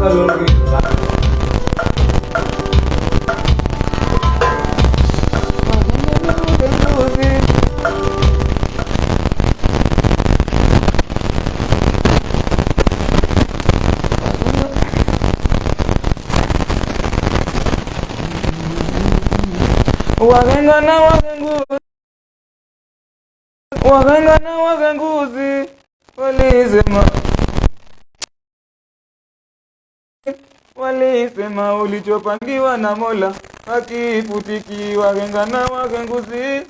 Waganga waganguzi walisema ulichopangiwa na Mola hakifutiki. Waganga na waganguzi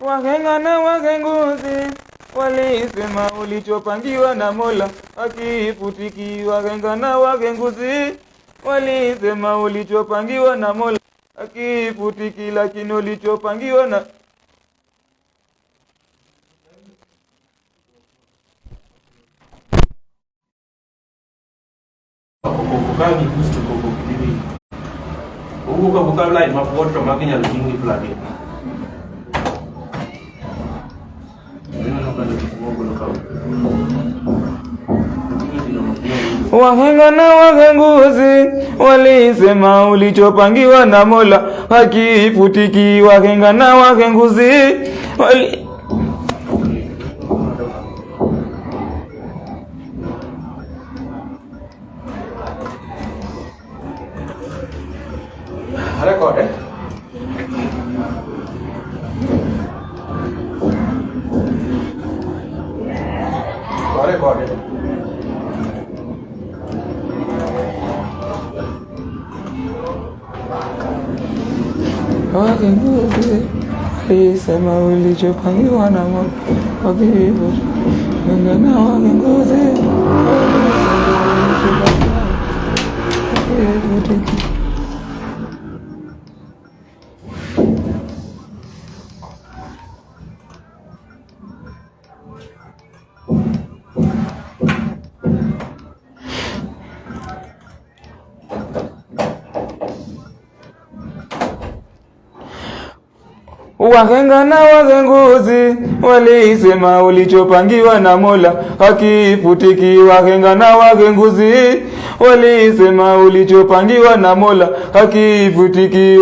waganga na waganguzi walisema ulichopangiwa na Mola hakifutiki. Waganga na waganguzi walisema ulichopangiwa na Mola hakifutiki, lakini ulichopangiwa na kami gusto ko kung piliin. Ugo ka bukal lain mapuot sa makinya laging ni plagi. Waganga na waganguzi walisema ulichopangiwa na Mola hakifutiki. Waganga na waganguzi Record eh? Record eh? waganguzi walisema ulichopangiwa na Mola hakifutiki. Waganga na waganguzi hakifutiki. Waganga na waganguzi walisema ulichopangiwa na Mola hakifutiki. Waganga na waganguzi walisema ulichopangiwa na Mola hakifutiki.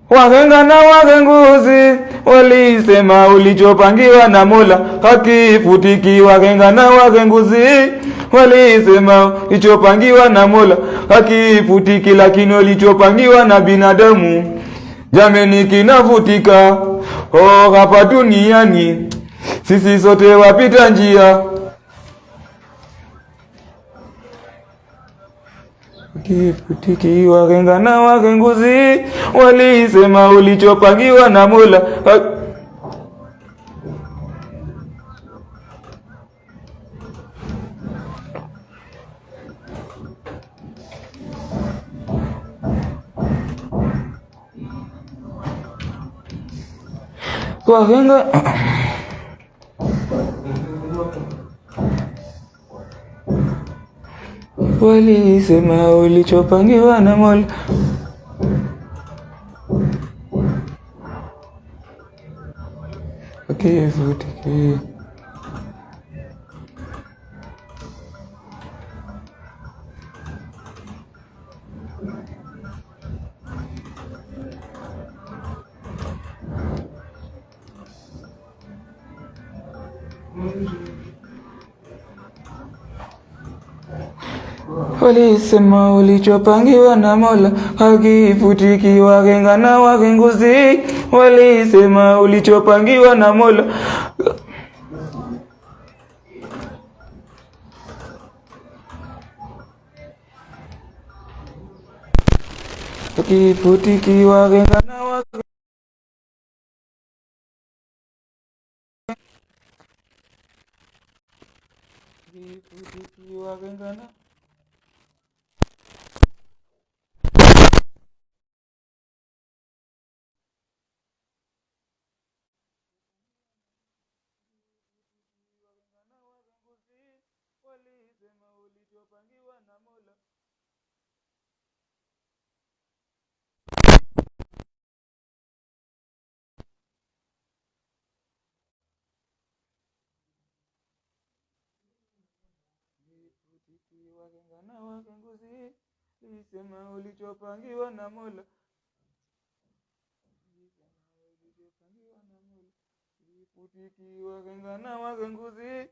Waganga na waganguzi walisema ulichopangiwa na Mola hakifutiki. Waganga na waganguzi walisema ulichopangiwa na Mola hakifutiki, lakini ulichopangiwa na binadamu jameni kinafutika. Oh, hapa duniani sisi sote wapita njia. Hakifutiki. Waganga na waganguzi walisema ulichopangiwa na Mola waganga walisema ulichopangiwa na Mola hakifutiki. Walisema ulichopangiwa na Mola hakifutiki. Waganga na waganguzi walisema ulichopangiwa na Mola hakifutiki. Waganga na waganguzi waganga na walisema ulichopangiwa na Mola. Wahenga na wahenguzi walisema ulichopangiwa na Mola. Wahenga na wahenguzi.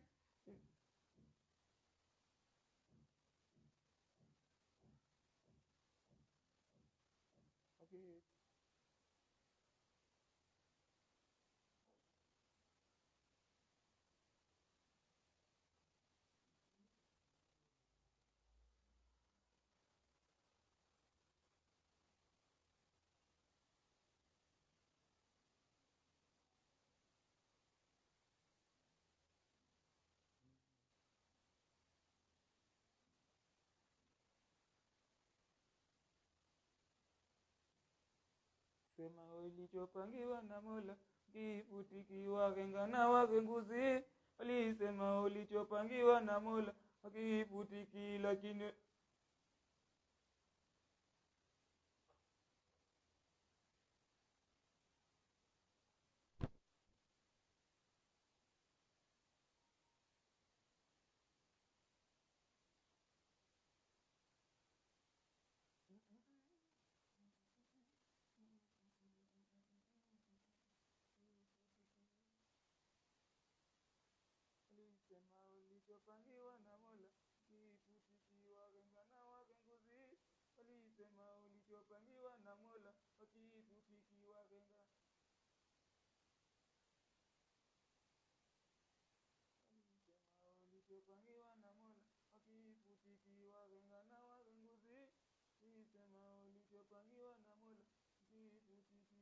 Sema ulichopangiwa na Mola kifutiki. Wahenga na wahenguzi walisema ulichopangiwa na Mola kifutiki, lakini ulichopangiwa na Mola kifutiki. Wahenga na wahenguzi walisema ulichopangiwa na Mola kifutiki. Wahenga ulichopangiwa na Mola kifutiki. Wahenga na wahenguzi walisema ulichopangiwa na Mola kifutiki.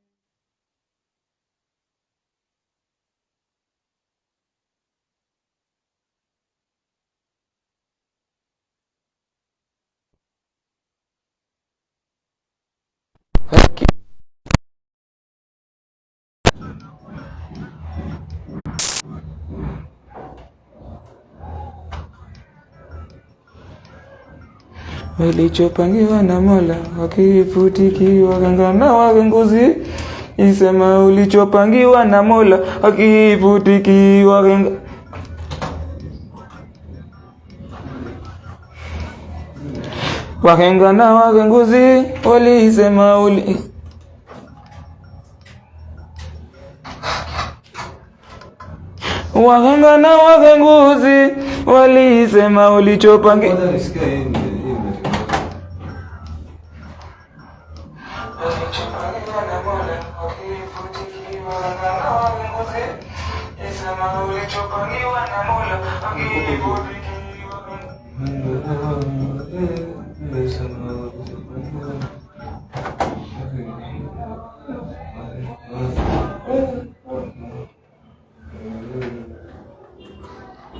Ulichopangiwa na Mola hakifutiki. Wahenga na wahenguzi isema ulichopangiwa na Mola hakifutiki. Wahenga na wahenguzi walisema Wahenga na wahenguzi walisema ulichopangiwa na Mola hakifutiki. Wahenga na wahenguzi isema ulichopangiwa na Mola hakifutiki.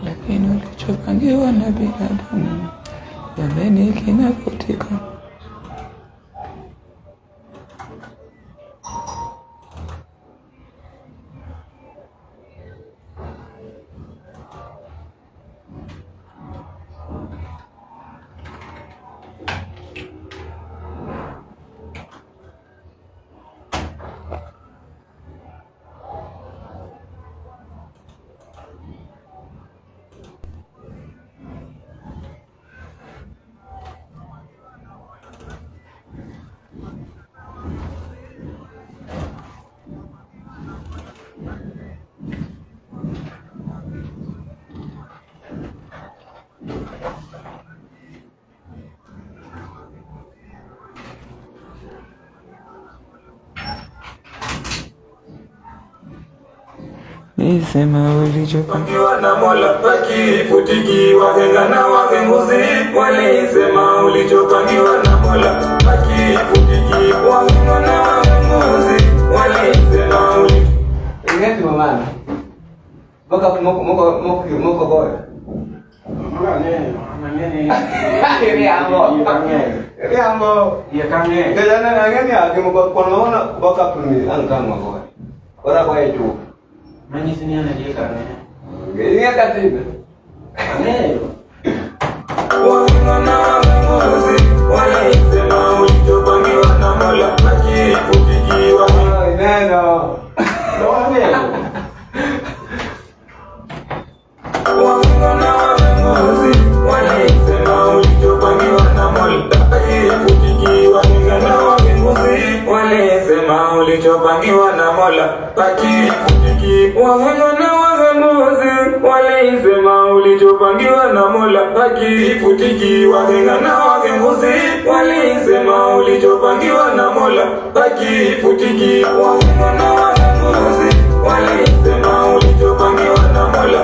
Lakini ulichopangiwa na binadamu jameni kinafutika. Isema ulichopangiwa na Mola hakifutiki. Wahenga na wahenguzi walisema ulichopangiwa na Mola hakifutiki. Wahenga na wahenguzi walisema Ingeti mama. Boka moko boy. Iya kange. Kejana nangeni ake moko kono boka puni angka moko. Ora boy itu. Mani sini ana dia kange. Ini katiba. Kange. wahenga na wahenguzi walisema ulichopangiwa na Mola hakifutikiwa. Neno. Wahenga na wahenguzi walisema ulichopangiwa na Mola hakifutikiwa. Wahenga na wahenguzi walisema ulichopangiwa na Mola hakifutikiwa. Wahenga na wahenguzi walisema ulichopangiwa na Mola hakifutikiwa. Wahenga na wahenguzi walisema ulichopangiwa na Mola hakifutikiwa. Wahenga na wahenguzi walisema ulichopangiwa na Mola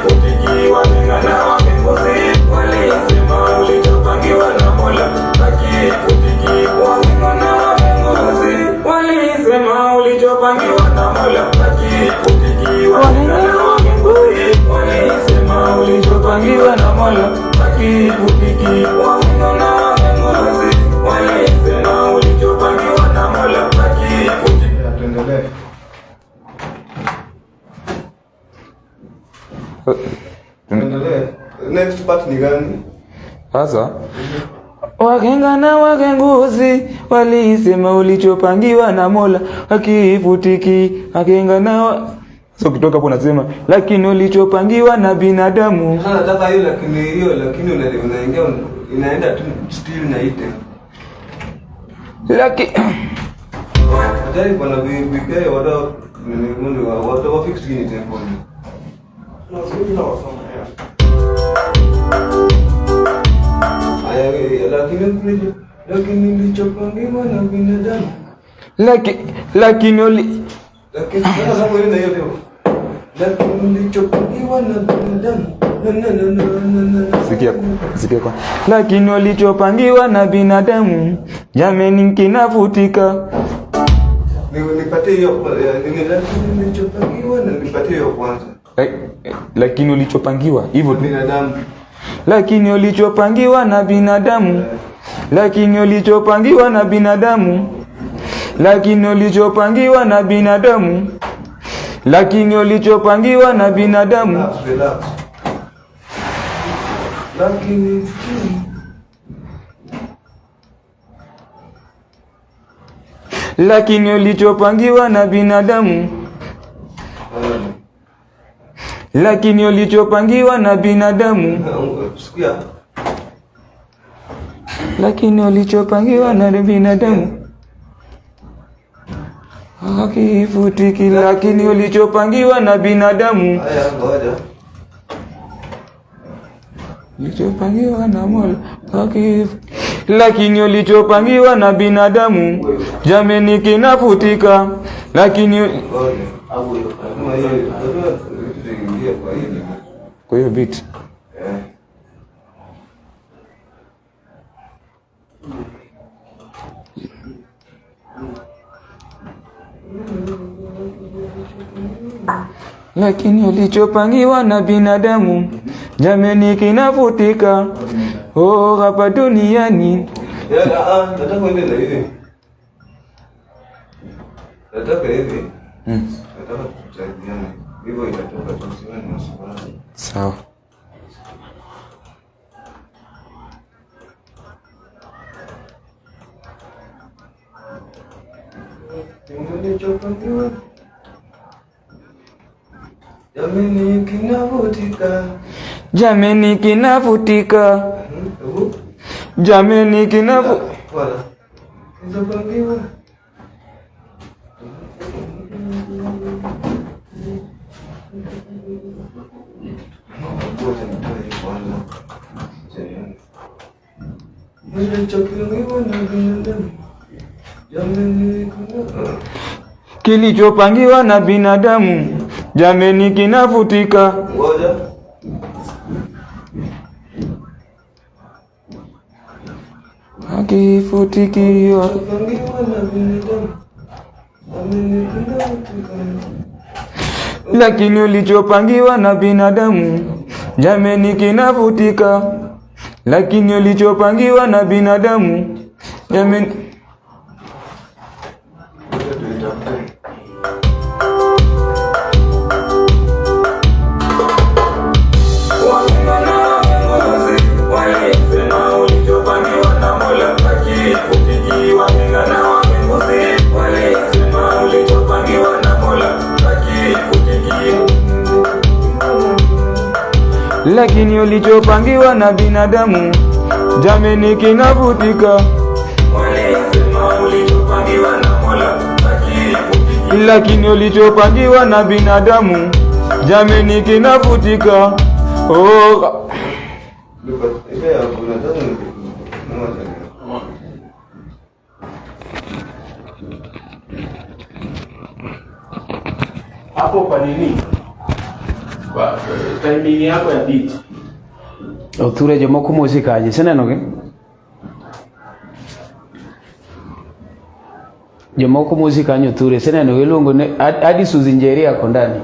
hakifutikiwa. Wahenga na wahenguzi walisema ulichopangiwa na Mola hakifutikiwa. Wahenga na wahenguzi walisema ulichopangiwa na Mola hakifutikiwa. Wahenga na wahenguzi walisema ulichopangiwa na Mola hakifutikiwa. Wahenga na wahenguzi walisema ulichopangiwa na Mola hakifutikiwa. Tuendelee. Tuendelee. Next part ni gani? Sasa wahenga na wahenguzi walisema ulichopangiwa na Mola hakifutiki. Wahenga na so kutoka hapo nasema lakini ulichopangiwa na binadamu. Sasa nataka hiyo lakini unaingia inaenda tu still na ite. Lakini Jadi bwana bikae wada fix gini tempo. Lakini ulichopangiwa na binadamu. Lakini sasa kwa nini hiyo? Lakini ulichopangiwa na binadamu. Sikia kwa. Lakini ulichopangiwa na binadamu jameni kinafutika. Nipatie hiyo lakini ulichopangiwa na nipatie hiyo kwanza. Lakini ulichopangiwa hivyo binadamu. Lakini ulichopangiwa na binadamu. Lakini ulichopangiwa na binadamu. Lakini ulichopangiwa na binadamu. Lakini ulichopangiwa na binadamu. Lakini ulichopangiwa na binadamu. Lakini ulichopangiwa na binadamu. Sikia. Lakini ulichopangiwa na binadamu hakifutiki. Lakini ulichopangiwa na binadamu. Haya ngoja. Ulichopangiwa na Mola hakifutiki. Lakini ulichopangiwa na binadamu jameni kinafutika. Lakini kwa hiyo beat lakini ulichopangiwa na binadamu jameni kinafutika. Oh, hapa duniani. Nataka kuendelea hivi. Nataka hivi. Nataka tuchanganye. Hivyo itatoka tusiwe na wasiwasi. Sawa. Ulichopangiwa jameni kinafutika. Jameni kinafutika. Jameni kinafutika. Wala. Ulichopangiwa. Kilichopangiwa na binadamu jameni kinafutika. Ngoja. Hakifutikiwa. Lakini ulichopangiwa na binadamu jameni kinafutika. Lakini ulichopangiwa na binadamu jameni lakini ulichopangiwa na binadamu jameni kinavutika. Lakini ulichopangiwa na binadamu jameni kinavutika. Oh, hapo kwa nini? Kwa timing yako ya beat. Othure jomoko muzika aje seneno ke? Jomoko muzika anyo Othure seneno ilungo ne hadi Suzinjeri yako ndani.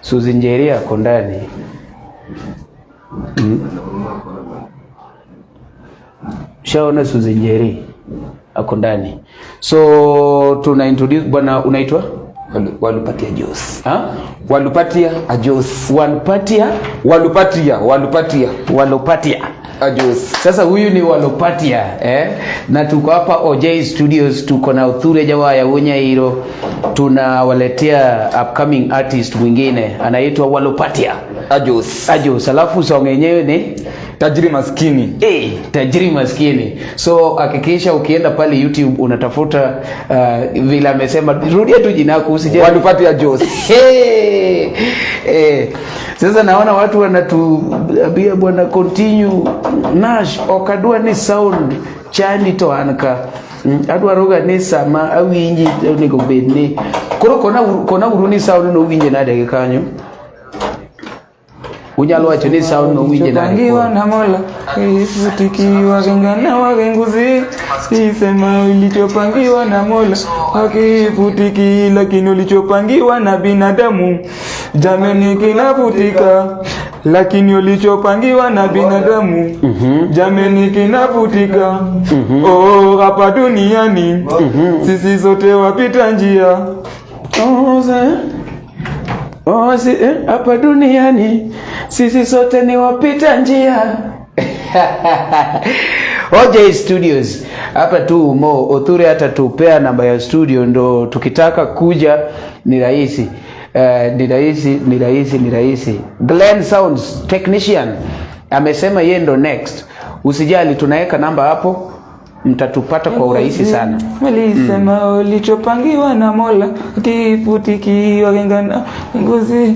Suzinjeri yako ndani. Shaona Suzinjeri ako ndani. So tuna introduce bwana unaitwa Walupatia Jos. Ha? Walupatia Ajos. Walupatia Ajos. Sasa huyu ni Walupatia na tuko hapa OJ Studios, tuko na Othure Jawaya Unyairo, tunawaletea upcoming artist mwingine anaitwa Walupatia Ajos. Alafu song yenyewe ni Tajiri Maskini. Tajiri Maskini. So hakikisha ukienda pale YouTube unatafuta vile amesema, rudia tu jina lako usije Walupatia Jos. Sasa naona watu wanatuambia bwana continue Nash okadua ni sound chani to anka adwaroga ni sama awinji ni go bedni koro kona uruni sound no winje na dege kanyo unyalo wacho ni sound no winje na Pangiwa na Mola ifutikiwa gengana wagenguzi sisema ulichopangiwa na Mola hakifutiki, lakini ulichopangiwa na binadamu jameni kinavutika. Lakini ulichopangiwa na binadamu jameni kinavutika. Oh, hapa duniani sisi sote wapita njia. Hapa duniani sisi sote ni wapita njia. OJ Studios hapa tu Mo Othure hata tupea namba ya studio, ndo tukitaka kuja ni rahisi. Ni rahisi. Glenn Sounds technician amesema yeye ndo next. Usijali, tunaweka namba hapo, mtatupata kwa urahisi sana. Walisema ulichopangiwa na Mola hakifutiki, wagengana ngozi.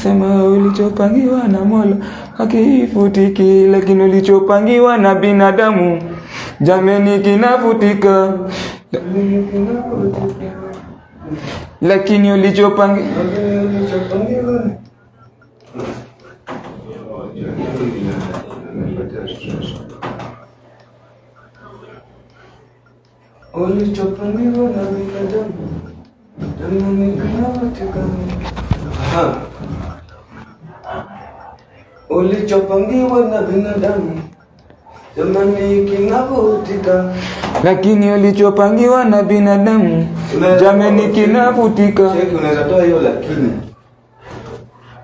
Sema ulichopangiwa na Mola hakifutiki, lakini ulichopangiwa na binadamu jameni kinavutika. Lakini ulichopangiwa na binadamu jameni kinavutika. Ulichopangiwa na binadamu jamani kinavutika. Lakini ulichopangiwa na binadamu jamani kinavutika. Cheki, unaweza toa hiyo lakini.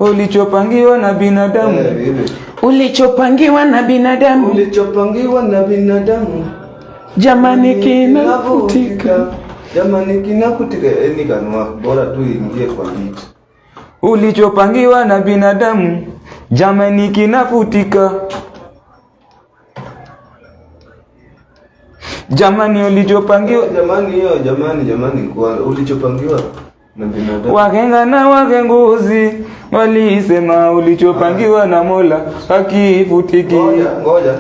Ulichopangiwa na binadamu Ulichopangiwa na binadamu jamani kinavutika. Jamani kinavutika. Ni kanwa bora tu ingie kwa beat. Ulichopangiwa na binadamu jamani kinavutika. Jamani ulichopangiwa jamani kwa ulichopangiwa na binadamu. Wagenga na wagenguzi walisema ulichopangiwa na Mola hakifutiki. Ngoja.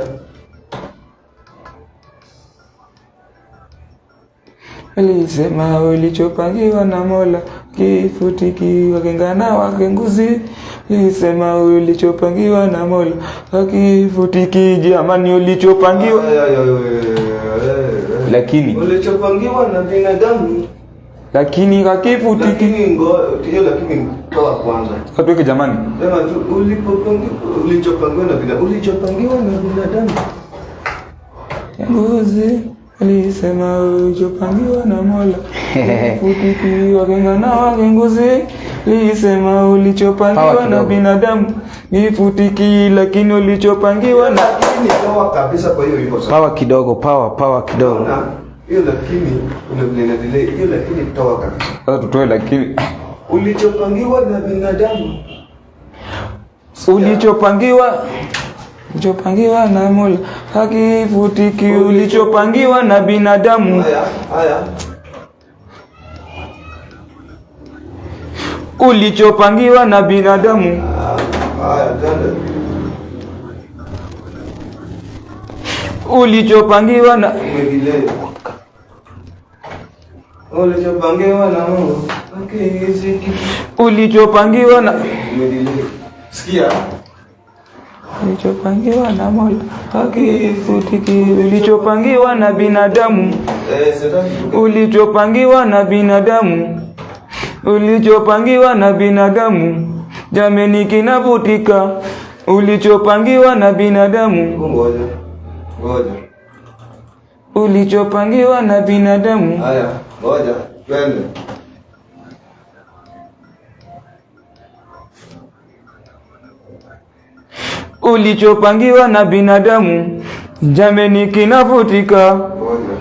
Walisema ulichopangiwa na Mola hakifutiki. Wagenga na wagenguzi walisema ulichopangiwa na Mola hakifutiki. Jamani ulichopangiwa lakini ulichopangiwa na binadamu lakini hakifutiki. Lakini toa kwanza. Katoke jamani. Sema tu ulichopangiwa na binadamu. Ngozi alisema ulichopangiwa na Mola hakifutiki. Wagenga na wagenguzi alisema ulichopangiwa na binadamu hakifutiki, lakini ulichopangiwa na toa kabisa kwa hiyo hivyo sasa. Power kidogo. Hiyo lakini delay hiyo lakini toa kabisa. Sasa tutoe lakini ulichopangiwa na binadamu Ulichopangiwa na Mola hakifutiki, ulichopangiwa na binadamu. Haya. Ulichopangiwa na binadamu. Haya, twende. Ulichopangiwa na Mungu hakifutiki. Ulichopangiwa na Sikia. Ulichopangiwa na Mola hakifutiki, ulichopangiwa na binadamu. Ulichopangiwa na binadamu. Ulichopangiwa na binadamu. Jameni kinavutika. Ulichopangiwa na binadamu. Ngoja. Ulichopangiwa na binadamu. Haya, ngoja. Twende. Ulichopangiwa na binadamu. Jameni kinavutika. Ngoja.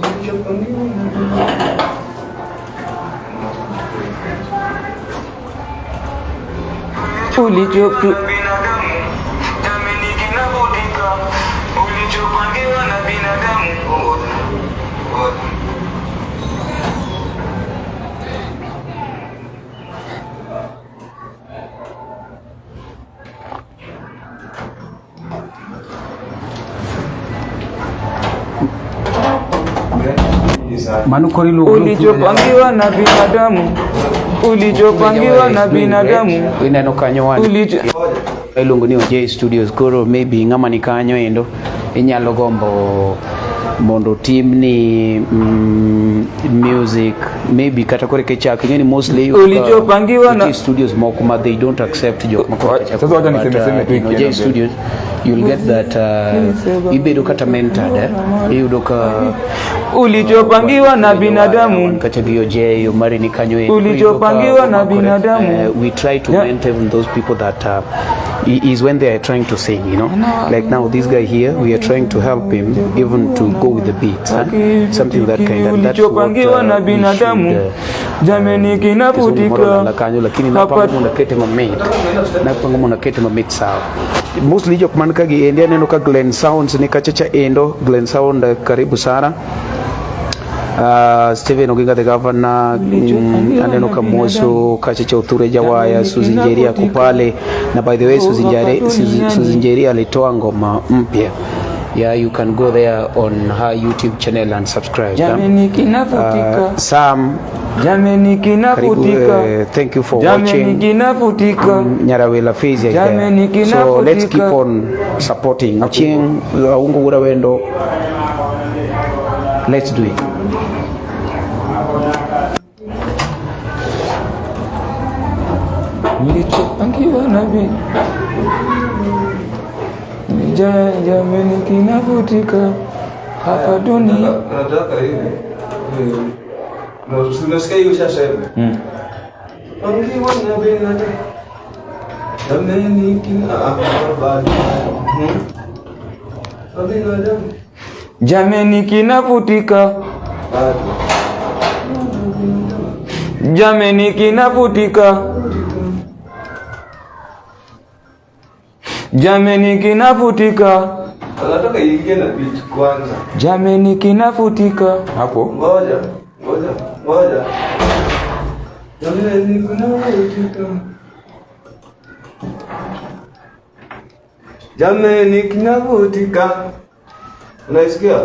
Ulichopangiwa na binadamu. Jameni kinavutika. Ulichopangiwa na binadamu. Ulichopangiwa na binadamu. Ulichopangiwa na binadamu. Ineno kanyo wani ilungu ni J Studios koro maybe ngama ni kanyo endo inyalo gombo mondo team ni music maybe kata kore kechak ngeni mostly ulichopangiwa na J Studios moko they don't accept job moko sasa wacha niseme tu J Studios you'll get that ibedo kata mentored yudoka ulichopangiwa na binadamu kachagio J Omari ni kanyo ulichopangiwa na binadamu. We try to mentor even those people that is when they are trying to sing, you know, like now this guy here, we are trying to help him even to go with the beats, something that kind of that's what we should jameni kinavutika lakini napanga muna kete mamate sawa mostly jok man ka gi ende neno ka Glen Sounds ni kachacha endo Glen Sound karibu sana. Steven Oginga the governor aneno kamoso kachacha Othure Jawaya Suzi Njeria kupale na by the way Suzi Njeria alitoa ngoma mpya. Yeah, you can go there on her YouTube channel and subscribe. Jameni kinavutika. Sam jameni kinavutika. Thank you for watching. Jameni kinavutika. Nyarawela phase here. So let's keep on supporting. Ching ungu ura wendo. Let's do it. Ulichopangiwa na jameni kinavutika hapa dunia. Nataka hivi. Unasikia hiyo shasha hivi? Pangiwa na binadamu. Jameni kinavutika. Jameni kinavutika. Jameni kinavutika. Jameni kinavutika. Nataka iingie na beat kwanza. Jameni kinavutika. Hapo. Ngoja. Jameni kinavutika. Jameni kinavutika. Unaisikia?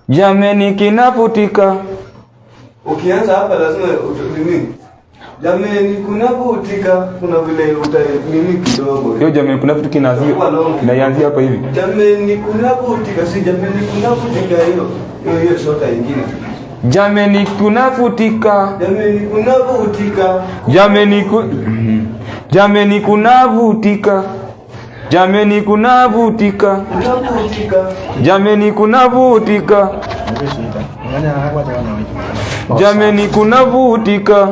Jameni kinavutika. Ukianza hapa lazima nini? Jameni kunavutika, kuna vile utanini kidogo. Hiyo jameni kunavutika inaanzia hapa hivi. Jameni kunavutika, si jameni kunavutika hiyo. Hiyo shota nyingine. Jameni kunavutika. Jameni kunavutika. Jameni kunavutika. Jameni kunavutika. Jameni kunavutika. Jameni kunavutika.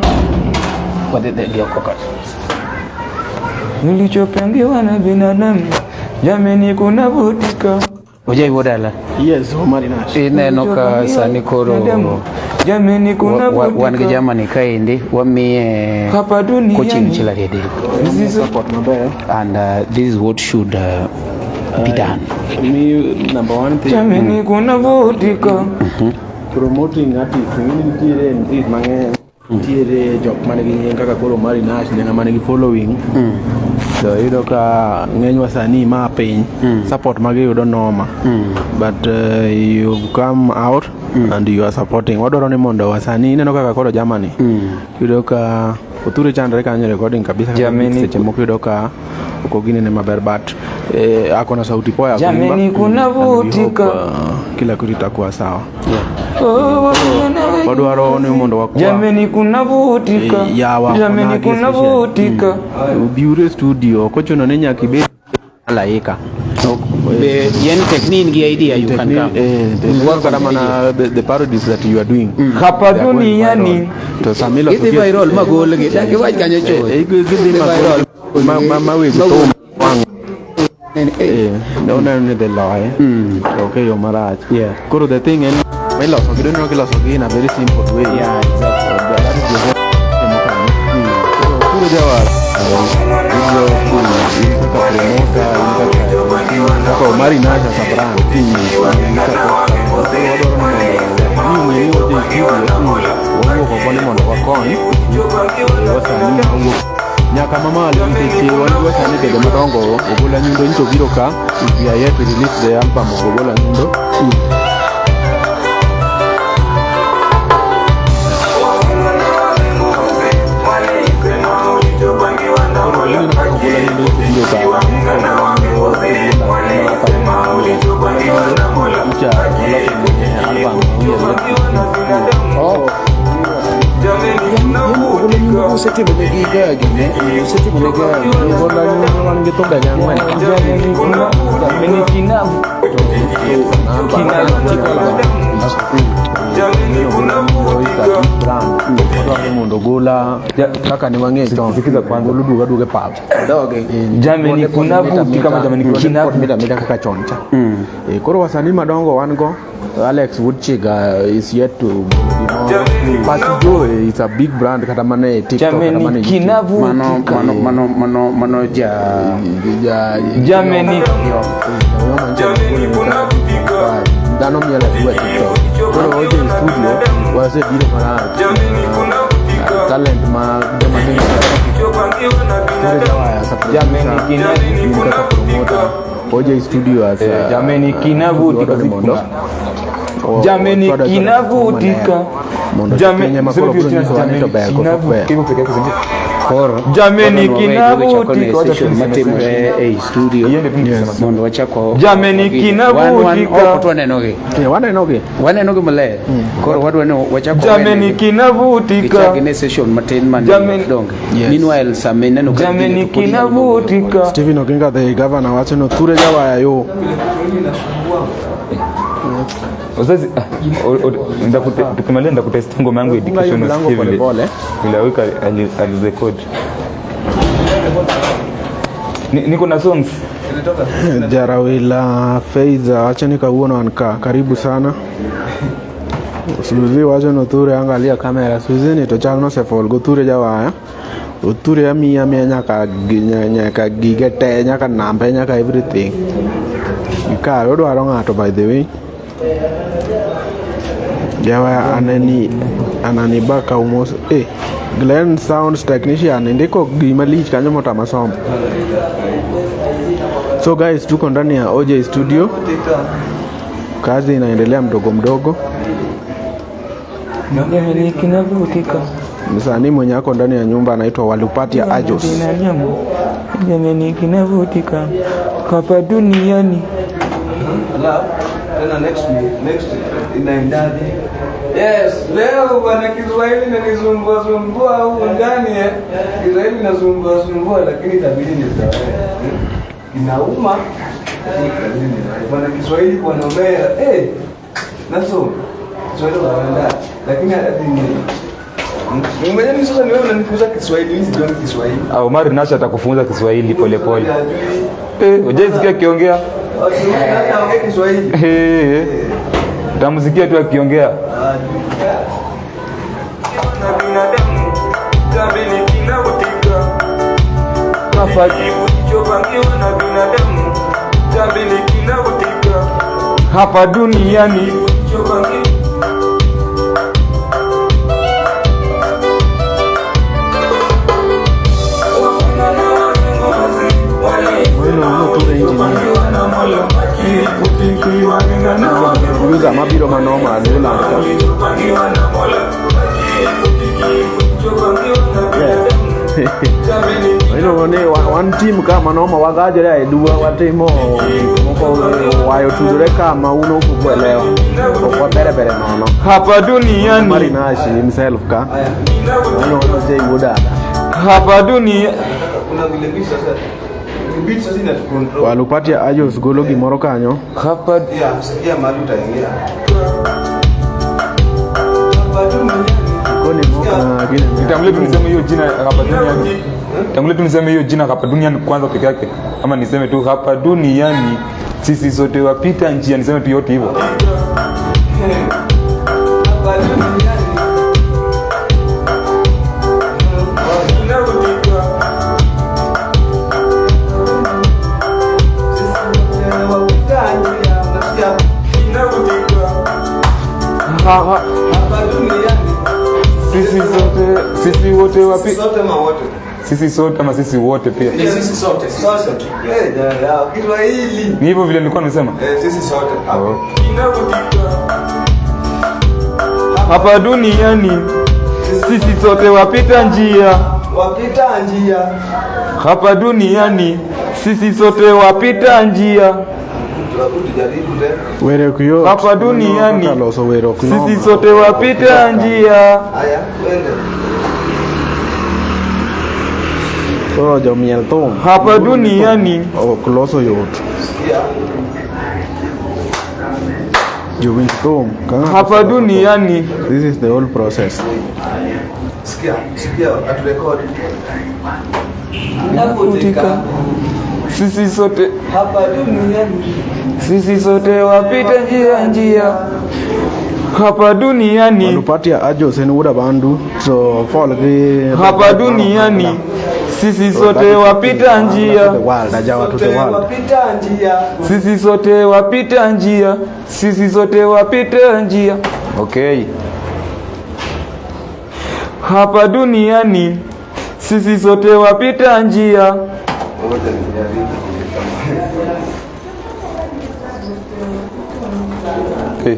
Ulichopangiwa na binadamu. Jameni kunavutika. Ojai Dala. Yes, Omari Nash. Ineno ka sani koro Jameni kuna wan gi Germany kaendi wamiye hapa dunia coaching chila dede. This is support maber and this is what should be done. Me number one thing. Jameni kuna vodka. Promoting artists nitiere ntis mang'eny. Nitiere jok mane gi nying kaka koro Omari Nash ne mane gi following. So yudo ka ng'eny wasanii ma piny support magi yudo noma. But you come out and you are supporting. Wadwaro ni mondo wasanii neno kaka koro Germany. Yudo ka Othure chandre kanyo recording kabisa seche moko yudo ka uko gine ne maber but akona sauti poa ya kuimba. Jameni kuna vodka. Kila kitu itakuwa sawa. Wadwaro ni mondo wakua. Jameni kuna vodka. Jameni kuna vodka. Biure studio kochono ne nyaki be laika. Yen technique gi idea you can come. Work mana the parodies that you are doing. Hapa duniani to Samilo It's viral magol gi da giwaj kanyo cho. Give viral. Ma we to wang. No ne de lie. Okay yo maraj. Yeah. Koro the thing en we loso gi no loso gi in a very simple way. Yeah, exactly. That is the whole Koro Jawaya. Omari Nash as a brand. Nyaka mama alipite waliwa sana bebe madongo ogola nyundo ncho biro ka we are yet to release the album ogola nyundo. Seti menega gini, seti menega. Orang gitu dah jangan. Jameni kina. Kaka ni wange sikiza kwanza duga pap. Jameni kuna vodka kama jameni kina mida kaka choncha. Koro wasanii madongo wango Alex Woodchiga is yet to Pasigo is a big brand kata mane TikTok kata mane kina vodka mano Jameni dano miala dua TikTok. Koro oje studio wase biro mara talent ma jamani Jameni kina kaka promoter oje studio as Jameni kina vodka Jameni kina vodka Jameni kina vodka studio mondo wachako Jameni kina vodka wane noge male koro wadwa no wachako Jameni kina vodka ne session matin man donge meanwhile samene no Jameni kina vodka Stephen Oginga the governor wacho no Othure Jawaya yo Wazazi tukimaliza ndakutest ngoma yangu education Steve bila wika alirecord niko na songs Jarawila Feiza acha nikauona anka karibu sana Suzi wacho no Othure angalia kamera Suzi ni to chano se fol go Othure Jawaya Othure amia nyaka gigete nyaka nambe nyaka everything ikaro dwaro ngato by the way Jawaya anani baka umos Glenn Sounds Technician ndiko gima lich kanyo motama sombo. So guys tuko ndani ya OJ Studio. Kazi inaendelea mdogo. Jameni kina vodka Msanii mwenye ako ndani ya nyumba anaitwa Walupatia Ajos. Jameni kina vodka hapa duniani. Tena next inaendaje? Yes, leo bwana Kiswahili inanisumbua huko ndani Kiswahili inasumbua lakini itabidi nizoee. Inauma. Bwana Kiswahili kwa nomera. Naso. Kiswahili wanaenda lakini hadi Mwenye sasa ni wewe unanifunza Kiswahili hizi ndio Kiswahili. Omari Nash atakufunza Kiswahili pole. Unajisikia kiongea? Anaongea Kiswahili. Tamsikia tu akiongea. hapa kilichopangiwa na binadamu kitamiliki na kutika hapa duniani. Uza mabiro manoma adula. One team kama noma wagajira edua watimo moko wayo tudure kama uno kuelewa kwa bere nono hapa duniani. Omari Nash himself ka uno je Wuod hapa dunia kuna vile bisa sasa beat sasa ina control walupatia ajos golo gimoro kanyo hapa ya mali utaingia Tangulia tu niseme hiyo jina hapa duniani. Tangulia tu niseme hiyo jina hapa duniani kwanza peke yake. Ama niseme tu hapa duniani sisi sote wapita njia, niseme tu yote hivyo. Sisi wote wapi? sote ma wote. Sisi sote ama sisi wote pia. Sisi sote. Kitu hili. Ni hivyo vile nilikuwa nimesema. Sisi sote. Hapa duniani sisi sote wapita njia. Wapita njia. Hapa duniani sisi sote wapita njia. Hapa duniani sisi sote wapita njia. Haya, twende. So jamiel to hapa duniani close yot you to hapa duniani. This is the whole process. Sikia at record. Nakutika sisi sote Hapa duniani sisi sote wapita njia. Hapa duniani walupatia ajos en Wuod bandu so fall gi hapa duniani sisi sote wapita njia. Sisi sote wapita njia. Sisi sote wapita njia. Okay. Hapa duniani sisi sote wapita njia. Okay.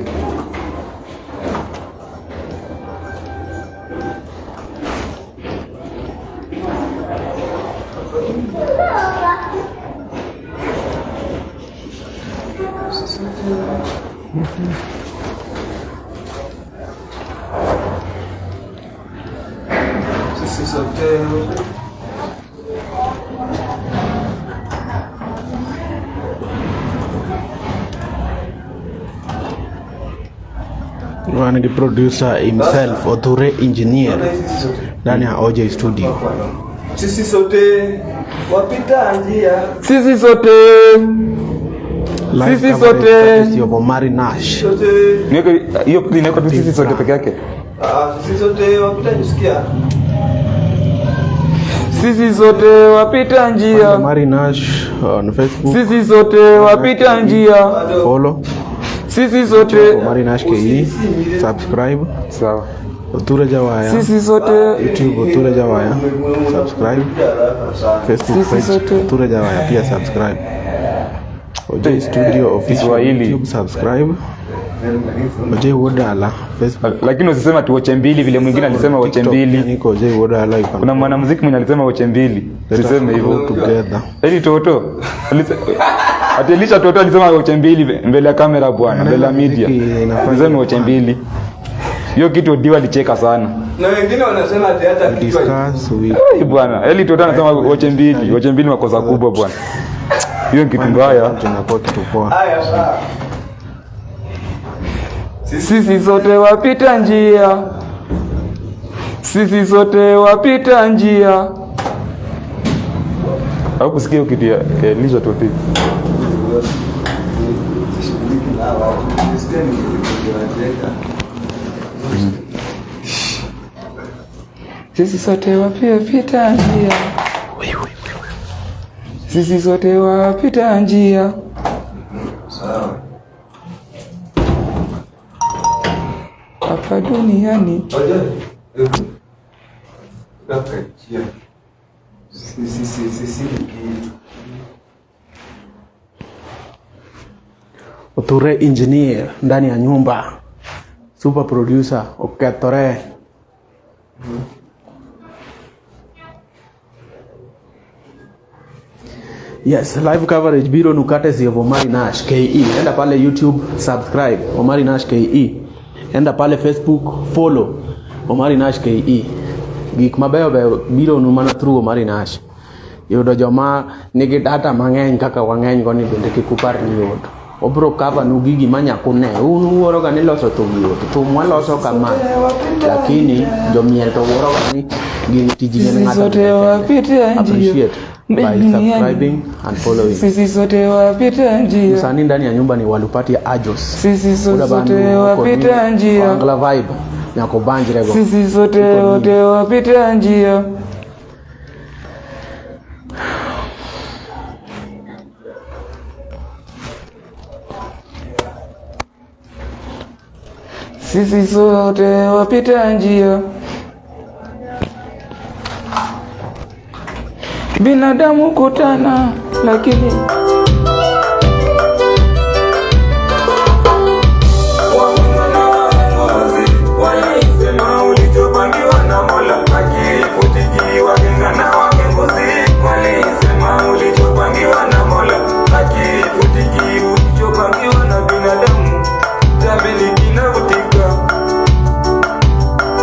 Sisi sote one the producer himself Othure engineer ndani ya OJ studio. Sisi sote wapita njia. Sisi sote sisi sote sio Omari Nash. Hiyo inaweka tu sisi sote peke yake. Sisi sote wapita njia. Sisi sote wapita njia. Omari Nash on Facebook. Sisi sote wapita njia. Follow. Sisi sote Omari Nash KE. Subscribe. Sawa. Othure Jawaya. Sisi sote YouTube Othure Jawaya. Subscribe. Facebook page Othure Jawaya pia subscribe. OJ Studio official YouTube subscribe. OJ Wuod Dala Facebook. Lakini usisema tu woche mbili vile mwingine alisema woche mbili. Niko OJ Wuod Dala iko. Kuna mwanamuziki mwenye alisema woche mbili. Tuseme hivyo together. Eli Toto. Atilisha Toto alisema woche mbili mbele ya kamera bwana, mbele ya media. Alisema woche mbili. Hiyo kitu Diwa alicheka sana. Na wengine wanasema hata discuss with bwana. Eli Toto anasema woche mbili makosa kubwa bwana. Hiyo kitu mbaya. Tunakuwa kitu poa. haya sawa. Sisi sote wapita njia. Sisi sote wapita njia. Au kusikia hiyo kitu ya Liza Toti. Sisi sote wapita njia. sisi sote wapita njia. Sawa. Hapa duniani. Oja. Kakachia. Sisi. Othure engineer ndani ya nyumba. Super producer Othure. Yes, live coverage biro nukate si Omari Nash KE. Enda pale YouTube subscribe Omari Nash KE. Enda pale Facebook follow Omari Nash KE. Gik mabeyo biro numana through Omari Nash. Yudo joma nigi data mang'eny kaka wang'eny goni bende kikupar ni yot. Obro cover nu gigi manyakune. Uoro ga ni loso thum yot. Thum waloso kama. Lakini jomiel to uoro ga ni gini tijine ng'ato. Appreciate by subscribing and following. Sisi sote wapita njia. Msanii ndani ya nyumba ni Walupati Ajos. Sisi sote wapita njia. Angla vibe nyako banjire go. Sisi sote wapita njia. Sisi sote wapita njia. Binadamu kutana lakini walisema ulichopangiwa na Mola akikujiwa kingana wakengozi. Walisema ulichopangiwa na Mola akikujiwa ulichopangiwa na binadamu tabili kinavutika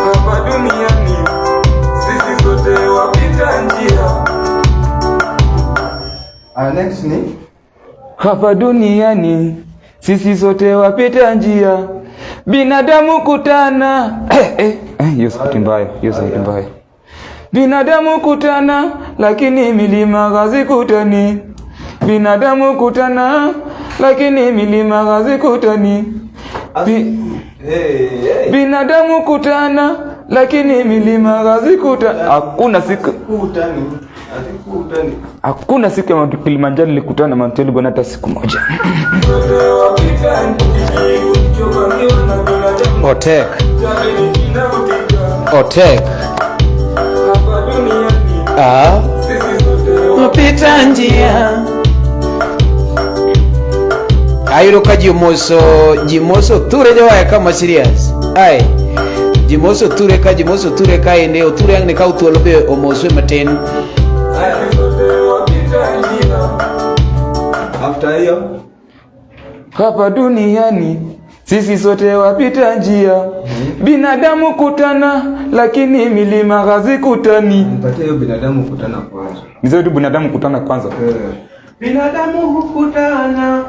hapa duniani. Sisi sote wapita njia. Next ni hapa duniani sisi sote wapita njia. Binadamu kutana hiyo sauti mbaya. Binadamu kutana lakini milima hazikutani. Binadamu kutana lakini milima hazikutani. Binadamu kutana lakini milima hazikutani. Hakuna siku ya Mount Kilimanjaro nilikutana na Mount Elgon hata siku moja. Otek. Wapita njia. Ayuruka jimoso Othure Jawaya kama serious. Ai. Jimoso Othure ka ende Othure ang ne ka uthuolo be omoswe matin. after hiyo hapa duniani sisi sote wapita njia. Binadamu kutana lakini milima hazikutani. mpatie hiyo binadamu kutana kwanza. Nizo tu binadamu kutana kwanza. Binadamu hukutana.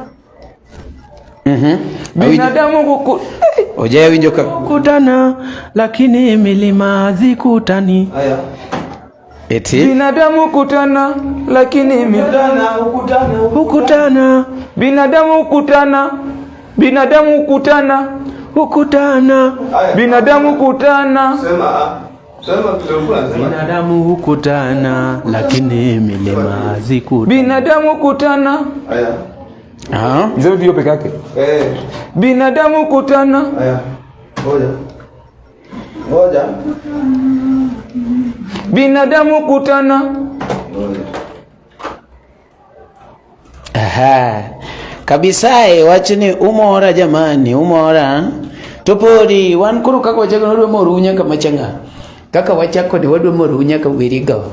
Binadamu Oje winjo kutana lakini milima hazikutani. Haya. eti binadamu kutana lakini Hukutana. binadamu kutana binadamu kutana Sema tulikuwa nasema binadamu hukutana lakini milima hazikutani. binadamu kutana. haya. Ndio hiyo peke yake. Binadamu kutana. Haya. Ngoja. Binadamu kutana. aha kabisa wachni umora jamani umora topori wan kuru kaka wachako nodwe morunya kama changa kaka wachako ni wadwe morunya ka wirigo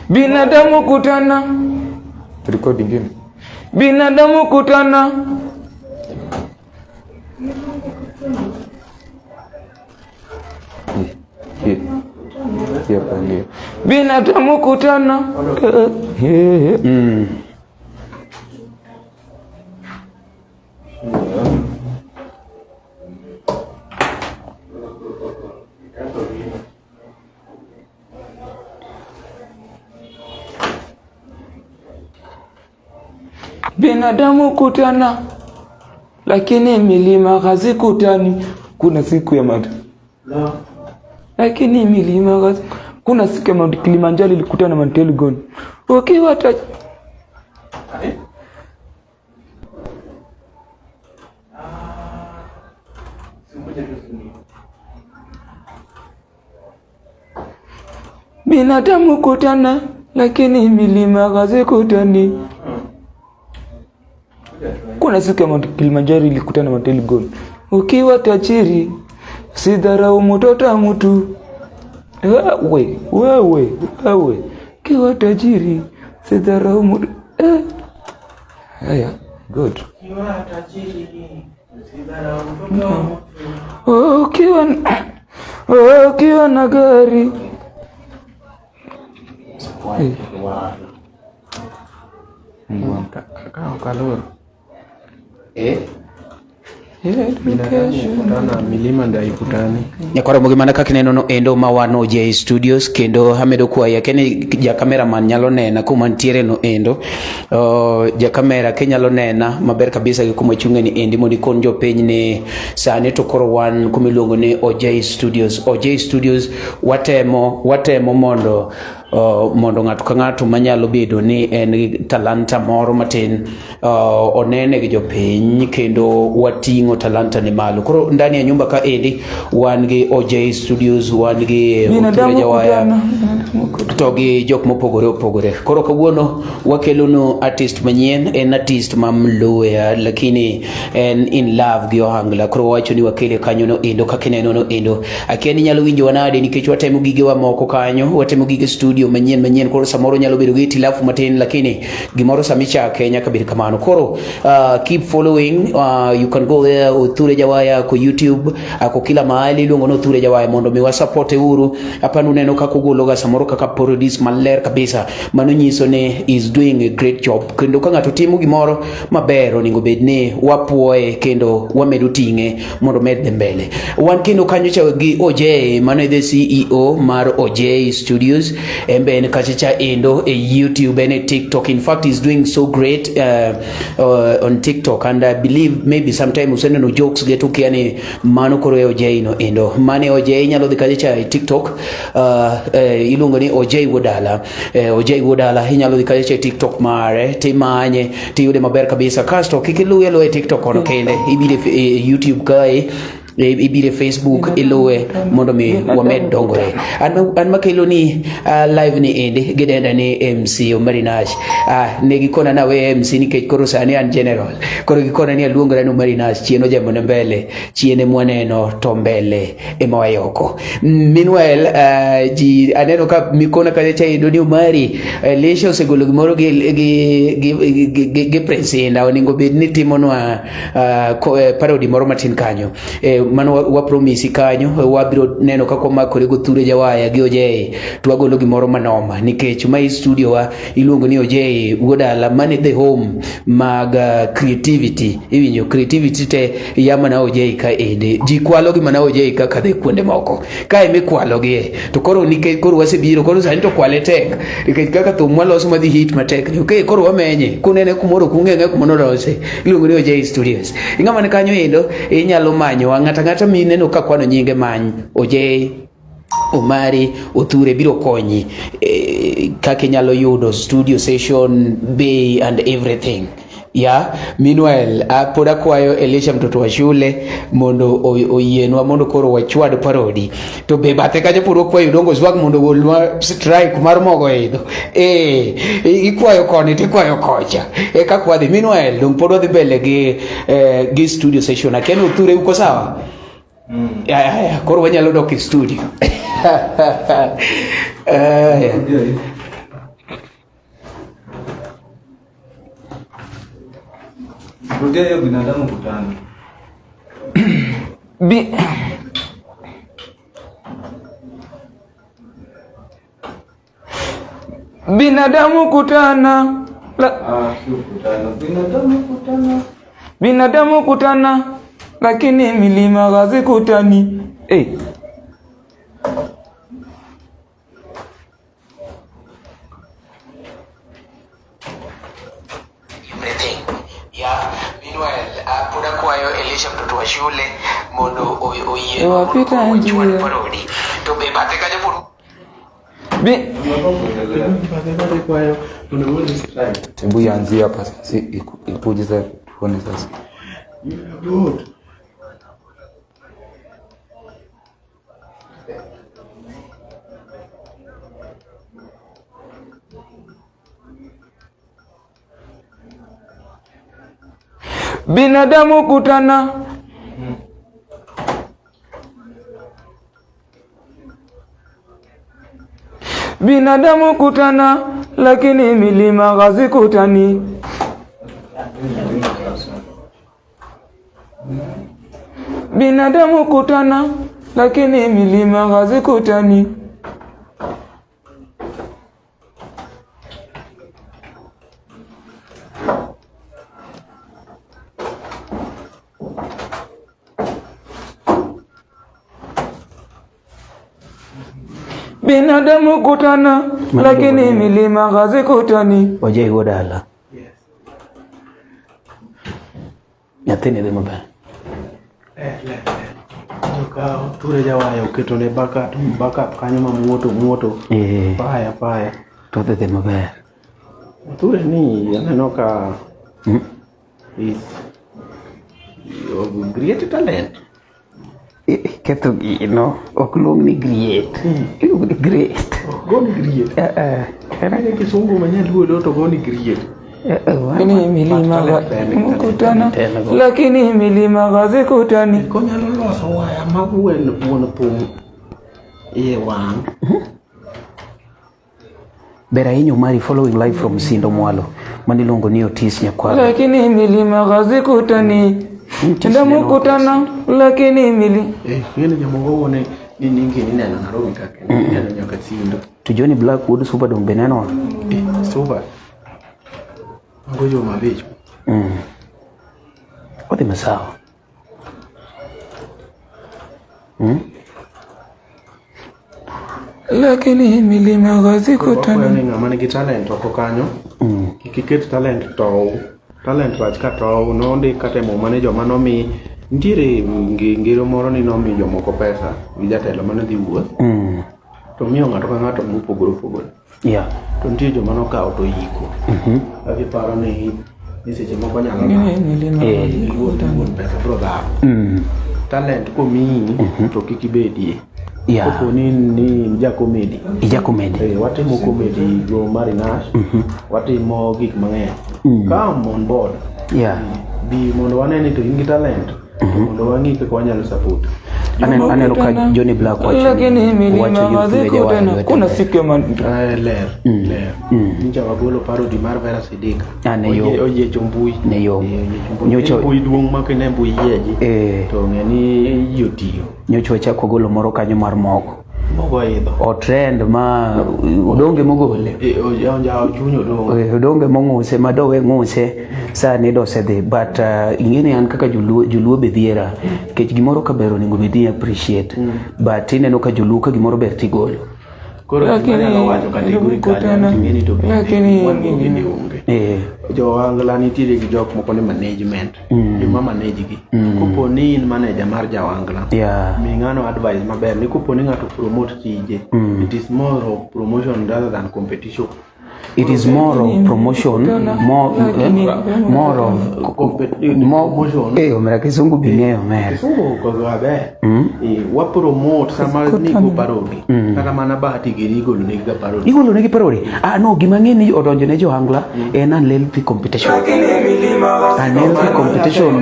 binadamu kutana. Record ingine. Binadamu kutana. Binadamu kutana. Binadamu kutana lakini milima hazikutani. Kuna siku ya mata lakini milima kuna siku Mount Kilimanjaro ilikutana na Mount Elgon. Ukiwa binadamu kutana lakini milima hazikutani. Kuna siku Mount Kilimanjaro ilikutana na Mount Elgon. Ukiwa tajiri usidharau mtoto wa mtu. Wewe ukiwa tajiri usidharau mtu. Haya, good. Ukiwa tajiri usidharau mtoto wa mtu. Ukiwa na gari milima ndaikutani nyakora mugimana kakineno no endo mawano J Studios kendo hamedo kwa ya kene ja cameraman nyalo nena kuma ntiere no endo ja camera ke nyalo nena maber kabisa gi kuma chunge ni endi modi konjo peny ne sane to koro wan kumiluongo ne OJ Studios watemo mondo ng'ato ka ng'ato manyalo bedo ni en talanta moro matin onene gi jopiny kendo wating'o talanta ni malo. Koro ndani ya nyumba ka endi wan gi OJ Studios, wan gi Othure Jawaya to gi jok mopogore. Koro kawuono wakelo no artist manyien, en artist mamluya lakini en in love gi ohangla. Koro wacho ni wakele kanyo no endo kakineno no endo akiani nyalo winjo wanade nikech watemo gige wa moko kanyo, watemo gige studio manyien koro samoro nyalo bedo gi tilafu matin lakini gimoro samicha Kenya kabir kamano. Koro keep following, you can go there Othure Jawaya ko YouTube ako kila mahali luongo no Othure Jawaya mondo mi support uru hapa nuneno kako gologa samoro kaka produce maler kabisa mano nyiso ne is doing a great job kendo ka ngato timo gimoro maber oningo bedne wapuoe kendo wamedo tinge mondo med mbele. Wan kendo kanyo cha gi OJ mano the CEO mar OJ Studios embe en kachacha endo e YouTube and TikTok. In fact he's doing so great on TikTok and I believe maybe sometime usende no jokes get ukiani mano koro OJ no endo mane OJ nyalo dikacha e TikTok ilungo ni OJ Wodala Wodala hinyalo dikacha e TikTok mare timanye tiyude maber kabisa kasto kikiluye lo e TikTok ono kende ibile YouTube kai ibire Facebook ilowe mondo mi wamed dongore an makelo ni live ni ende gedenda ni MC Omari Nash negi kona na we MC ni ke koro sani an general koro gikona ni aluongo na Omari Nash chieno jambo na mbele chiene mwaneno to mbele emawayoko. Meanwhile ji aneno ka mikona ka cha ido ni Omari lesho segolo gimoro ge presenda oningo bed ni timonwa parody moro matin kanyo mano wa promise kanyo wabiro neno kako makore go Othure Jawaya gi OJ twagolo gimoro manoma nikech my studio wa iluongo ni OJ Wodala mane the home mag creativity iwinjo creativity te yama na OJ ka ende ji kwalo gi mana OJ ka kadhe kuonde moko kae me kwalo gi to koro nikech koro wasebiro koro sani to kwale tek nikech kaka to mwaloso madhi hit matek okay koro wamenye kunene kumoro kungenge kumonodose iluongo ni OJ Studios ingama ne kanyo endo inyalo manyo ngata mineno ka kwano nyinge many OJ Omari Othure biro konyi kaka nyalo yudo studio session bay and everything. Meanwhile poda kwayo Elisha mtoto wa shule mondo oyienwa mondo koro wachwad parodi to be bathe kaje puro kwayo dongo swag mondo golwa strike mar mogo edo ikwayo koni tikwayo kocha ka kwadhi. Meanwhile dong podo dhi bele gi studio session akeni Othure uko sawa ya koro wanyalo dok e studio Rudia hiyo binadamu kutana. Binadamu kutana. Binadamu kutana. Lakini milima hazikutani. Poda kwayo Elisha mtoto wa shule mondo wapita njia parodi to be bathe kaje puro Tembu yanzi hapa sasa ikuje sasa tuone sasa. Binadamu kutana. Binadamu kutana lakini milima hazikutani. Binadamu kutana lakini milima hazikutani. Binadamu kutana lakini milima hazikutani. Wajai Wuod Dala. Nyathini dhi maber. Othure Jawaya oketo ne backup kanyo muoto. Paya. To dhi maber. Othure ni aneno ka is great talent. Ketho gino ok luong ni great. Iluongo ni great. Go ni great. Ene kisungu manyaluo to go ni great. Lakini milima kutana lakini milima hazikutani. Konyalo loso waya magwen puon pum wang. Ber ahinya Omari following live from Sindo Mwalo maniluongo ni Otis Nyakwaro. Lakini milima hazikutani. Binadamu kutana lakini ngene jamongo wone ni ningi ni neno Nairobi kake. Neno nyaka Sindo. Tujoni Blackwood super dong beneno. Super. Ngojo mabecho. Odhi masawa. Lakini milima hazikutani. Ni ngama nigi talent oko kanyo. Kiket talent to. Talent wach ka to nondi kata mo mane joma nomi ntiere ngiro moro ni nomi jomoko pesa gi jatelo mane dhi wuoth. To miyo ng'ato ka ng'ato mopogore. Yeah. To ntie joma nokawo to yiko. Agiparo ni seche moko nyalo wuoth pesa bro dhawo. Talent komiyi to kik ibedie. Yeah. Kopo ni jakomedi. Ijakomedi. Watimo komedi go Omari Nash. Watimo gik mang'eny. Come on board. Yeah. Bi mondo waneni to ingi talent. Mondo wangi kaka wanyalo support. Aneno ka Johnny Black wacho. Lakini milima hazikutani. Kuna siku ya ler. Ninja wagolo parody mar Vera Sidika. Oye chombui. Ne yo. Nyocho bui duong makene mbui yeji. To ngeni yotiyo. Nyocho wachako golo moro kanyo mar mogo. Mogo idho. O trend ma odonge mogole. Onja chunyo dongo. Odonge mong'use madowe ng'use sani dose dhi but ingene an kaka joluo bedhiera kech gimoro ka bero ningo bedhi appreciate but ineno ka joluo ka gimoro ber tigolo. Lakini wacho kategori kana ngeni to lakini jo angla nitiere gi jok moko ni management joma manage gi kopo ni in manager mar jawangla mi ngano advice maber ni kopo ni ngato promote tije it is more of promotion rather than competition. It is more of promotion, more of promotion. Omera kisungu bing'eyo omera. Kisungu ko gabe. Wa promote sama ni go parodi. Kata mana bahati gigolo ne ga parodi. Igolo ne gi parodi. No gima ng'eni odonjo ne jo angla en unhealthy competition. Unhealthy competition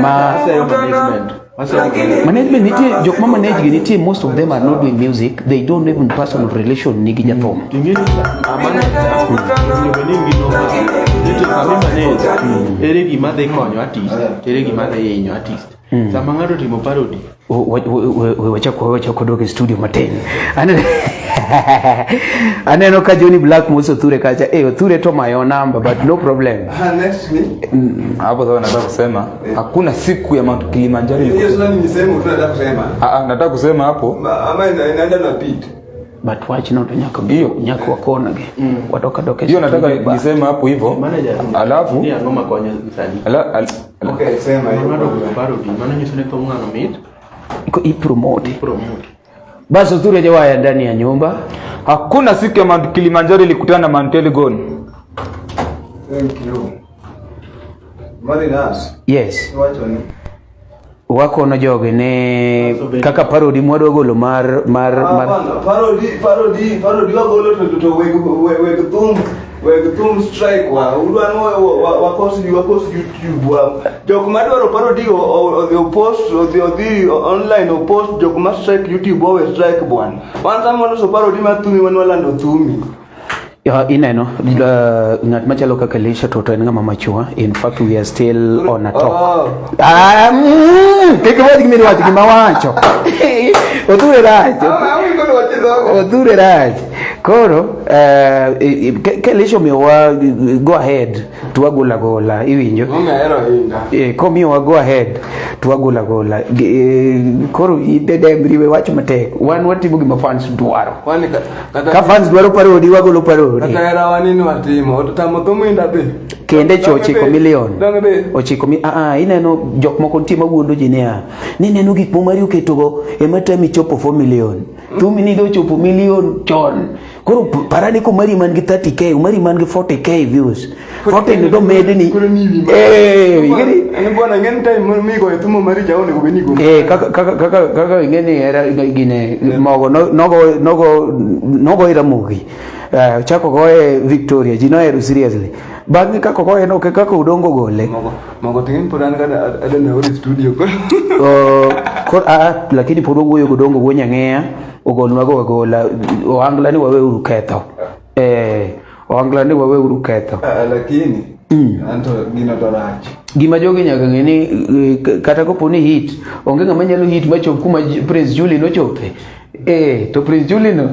management nitie jok ma manage gi nitie, most of them are not doing music, they don't even personal relation nigi jathum. Ere gima dhi konyo artist, ere gima dhi hinyo artist. Sama ng'ato timo parody wachako doge studio matin. Aneno ka Johnny Black muso Othure kacha. Othure to my own number but no problem. Next me. Hapo sasa nataka kusema hakuna siku ya Mount Kilimanjaro. Hiyo sasa ni niseme unataka kusema. Nataka kusema hapo. Ama inaenda na beat. But watch not nyako wakona ge. Watoka doke. Hiyo nataka niseme hapo hivyo. Alafu ni ngoma kwenye msanii. Okay, sema hiyo. Ngoma ndo parody. Maana nyesone to ngano meet. Iko i promote. Basi Othure Jawaya ndani ya nyumba. Hakuna siku ya Mount Kilimanjaro ilikutana na Mount Elgon. Thank you. Omari Nash. Yes. Wacho ni. Wako no joge ne kaka parody mwadwa golo mar parody wagolo to weg thum strike wa udwan wa post YouTube wa jok madwaro parody o post odhi online o post jok ma strike YouTube o strike bwan wan samo so parody ma thumi wanwalando thumi. Ineno ngat machalo kaka Lisha to en ngama machua. In fact we are still on a talk. Keke wadi kimi wadi kima wacho. Othure raj. Koro ke Lisha miwa go ahead tuagula gola iwinjo. Komiwa go ahead tuagula gola. Koro idemriwe wacho matek. Wan watimo gima fans dwaro. Ka fans dwaro parody wagolo parody. Kata era wanini watimo otamo thuminda be kende chochiko milion ochiko ineno jok moko timo wuondo ji ne ni neno gik momari oketogo ematami chopo 4 million thumi ni do chopo million chon koro parani ko mari man gi 30k mari man gi 40k views 40 ni do mede ni ngeni bwana ngeni time migo etumo mari jaone ko beni go kaka ngeni era gine mogo nogo ira mugi chako goe Victoria ji noero seriously bagi kako goe no kako udongo gole mogo tingin puran kada ada na ori studio ko lakini podo goyo udongo gonya ngea ogolwa gola oangla ni wawe uruketho oangla ni wawe uruketho lakini anto gina torach gima jogi nyaka ngeni kata koponi hit onge ngama nyalo hit machop kuma Prince Julie no chope to Prince Julie no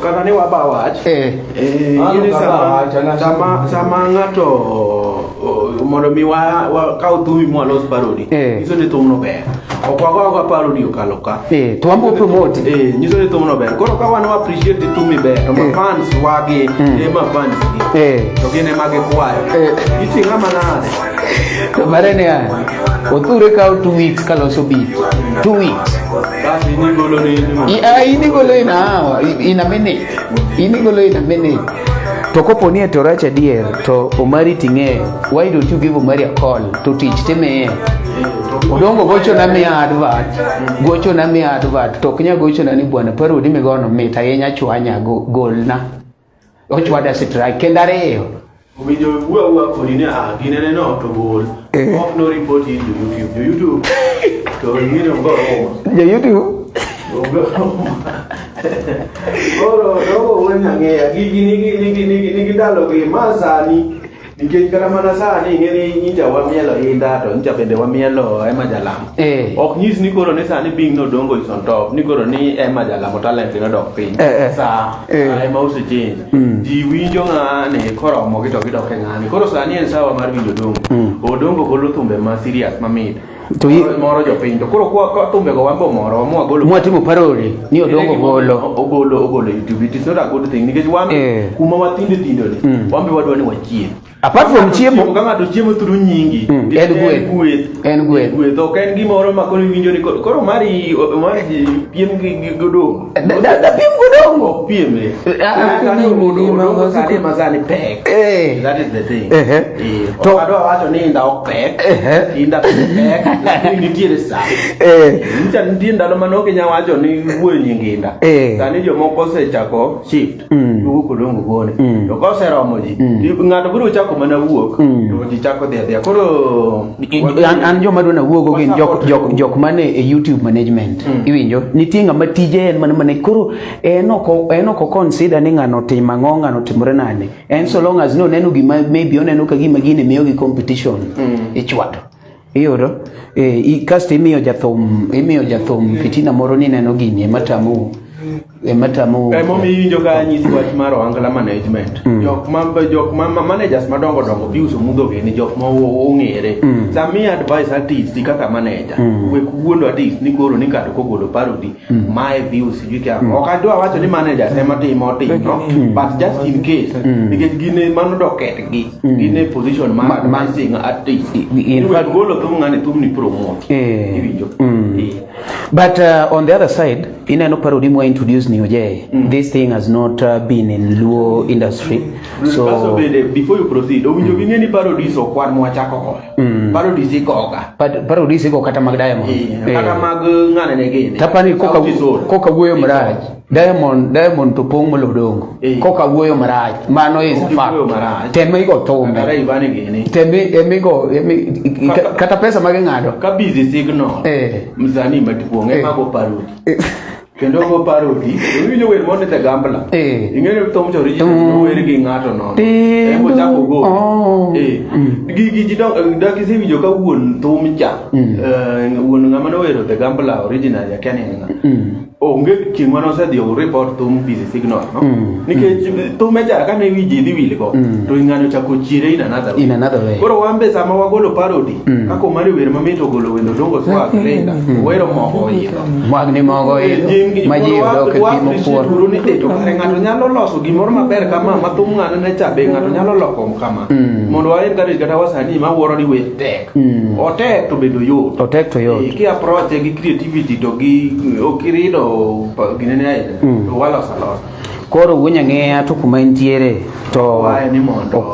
kata ni wabawach sama ngato mondo mi wa kau thumi mwalos parody iso ni thum no ber okwago parody okaloka to ambo promote nyiso ni thum no ber koro ka wan appreciate thumi ber to fans wage ema fans to gine mage kwayo itinga manade to barene Othure kao 2 weeks kaloso beat 2 weeks basi ni golo ni inigolo ina minute to koponi etoracha dier to Omari tinge why don't you give Omari a call to teach teme odongo gocho na mi advert to knya gocho na ni bwana parody megono meta yenya chwanya golna ochwada strike kendareo umijo bua kodine ginene no to gol of no report in YouTube to ngiro ngoro YouTube oro wanyang'e gini dalo gi masani nikech kata mana sani ng'eni nyicha wamielo inda to nyicha bende wamielo ema jalam ok nyis ni koro ni sani bing nodongo is on top ni koro ni ema jalamo talent nodok piny sa ema osechange ji winjo ng'ane koromo gi to gidok e ng'ani koro sani en sawa mar winjo odongo golo thumbe ma serious mamit to moro jopiny to koro kwa thumbe go wambo moro mwagolo mwatimo parody ni odongo ogolo YouTube it is not a good thing nikech wambe kuma watinde ni wambe wadwa ni wachie apart from chiemo kama to chiemo thuru nyingi en gweth to ken gimoro ma koro winjo ni koro mari piem gi godongo da piem godongo piem kani mazani pek that is the thing to adwa wacho ni inda ok pek inda pek nitiere sa nitie ndalo manoke nya wacho ni wuoyo nyinginda sani jomoko osechako shift wuok odongo gone to koseromo ji ng'ato biro chako mana wuok to ji chako dhia koro an joma dwana wuogo gin jok mane e YouTube management iwinjo nitie ng'ama tije en mane koro enoko consider ni ng'ano tim ang'o ng'ano timore nade en so long as no neno gima maybe oneno ka gima gine miyo gi competition ichwato iyudo kasto imiyo jathum fitina moro ni neno gini ematamu momi winjo ka nyisi wach mar oangla management jok ma managers madongo biuso mudho gini jok ma ong'ere sami advice artist kaka manager we kuondo artist ni koro ni kado kogolo parody my views you can ok adwa wacho ni manager ema timo but just in case nikech gine mano doket gi gine position man sing artist in fact golo thum ng'ani thum ni promote iwinjo But on the other side, ineno parody mo introduce ni oje. This thing has not been in Luo industry. So before you proceed, owinjo ging'e ni parodies okwan mwachako koyo. Parodies ikoga. Parodies iko kata mag Diamond. Kata mag ng'ane ne gini. Tapani koka wuoyo marach. Diamond to pong molodongo. Koka wuoyo marach. Mano is a fact. Teme iko thumbe. Kata ibane gini. Teme kata pesa mag ng'ado. Ka busy signal. Mzani matipuonge mago parody. Kendo go parody, owinjo wer mondo te gambla. Ing'eyo thum chori ji wer gi ng'ato no. Emo chako go. Gigi ji dok isewinjo ka wuon thum cha. Wuon ng'ama no wero te gambla original ya kene ng'a. Onge chieng' mano osedhi o report thum busy signal no. Nikech thum ja ka ne wiji dhi wil go. To ng'ano chako chire in another way. Koro wambe sama wagolo parody, kako Omari wer mamito golo wendo dongo swag renda. Wero mogo yido. Magni mogo yido. Maji odoke timo puor. Ni to kare ng'ato nyalo loso gimoro maber kama ma thum ng'ano ne chabe ng'ato nyalo loko kama. Mondo waen kata wasani ma wuoro ni we tek. Otek to bedo yot. Otek to yot. Ki approach gi creativity to gi okirido ginene aida. To wala salon. Koro wunya ng'eya to kuma entiere to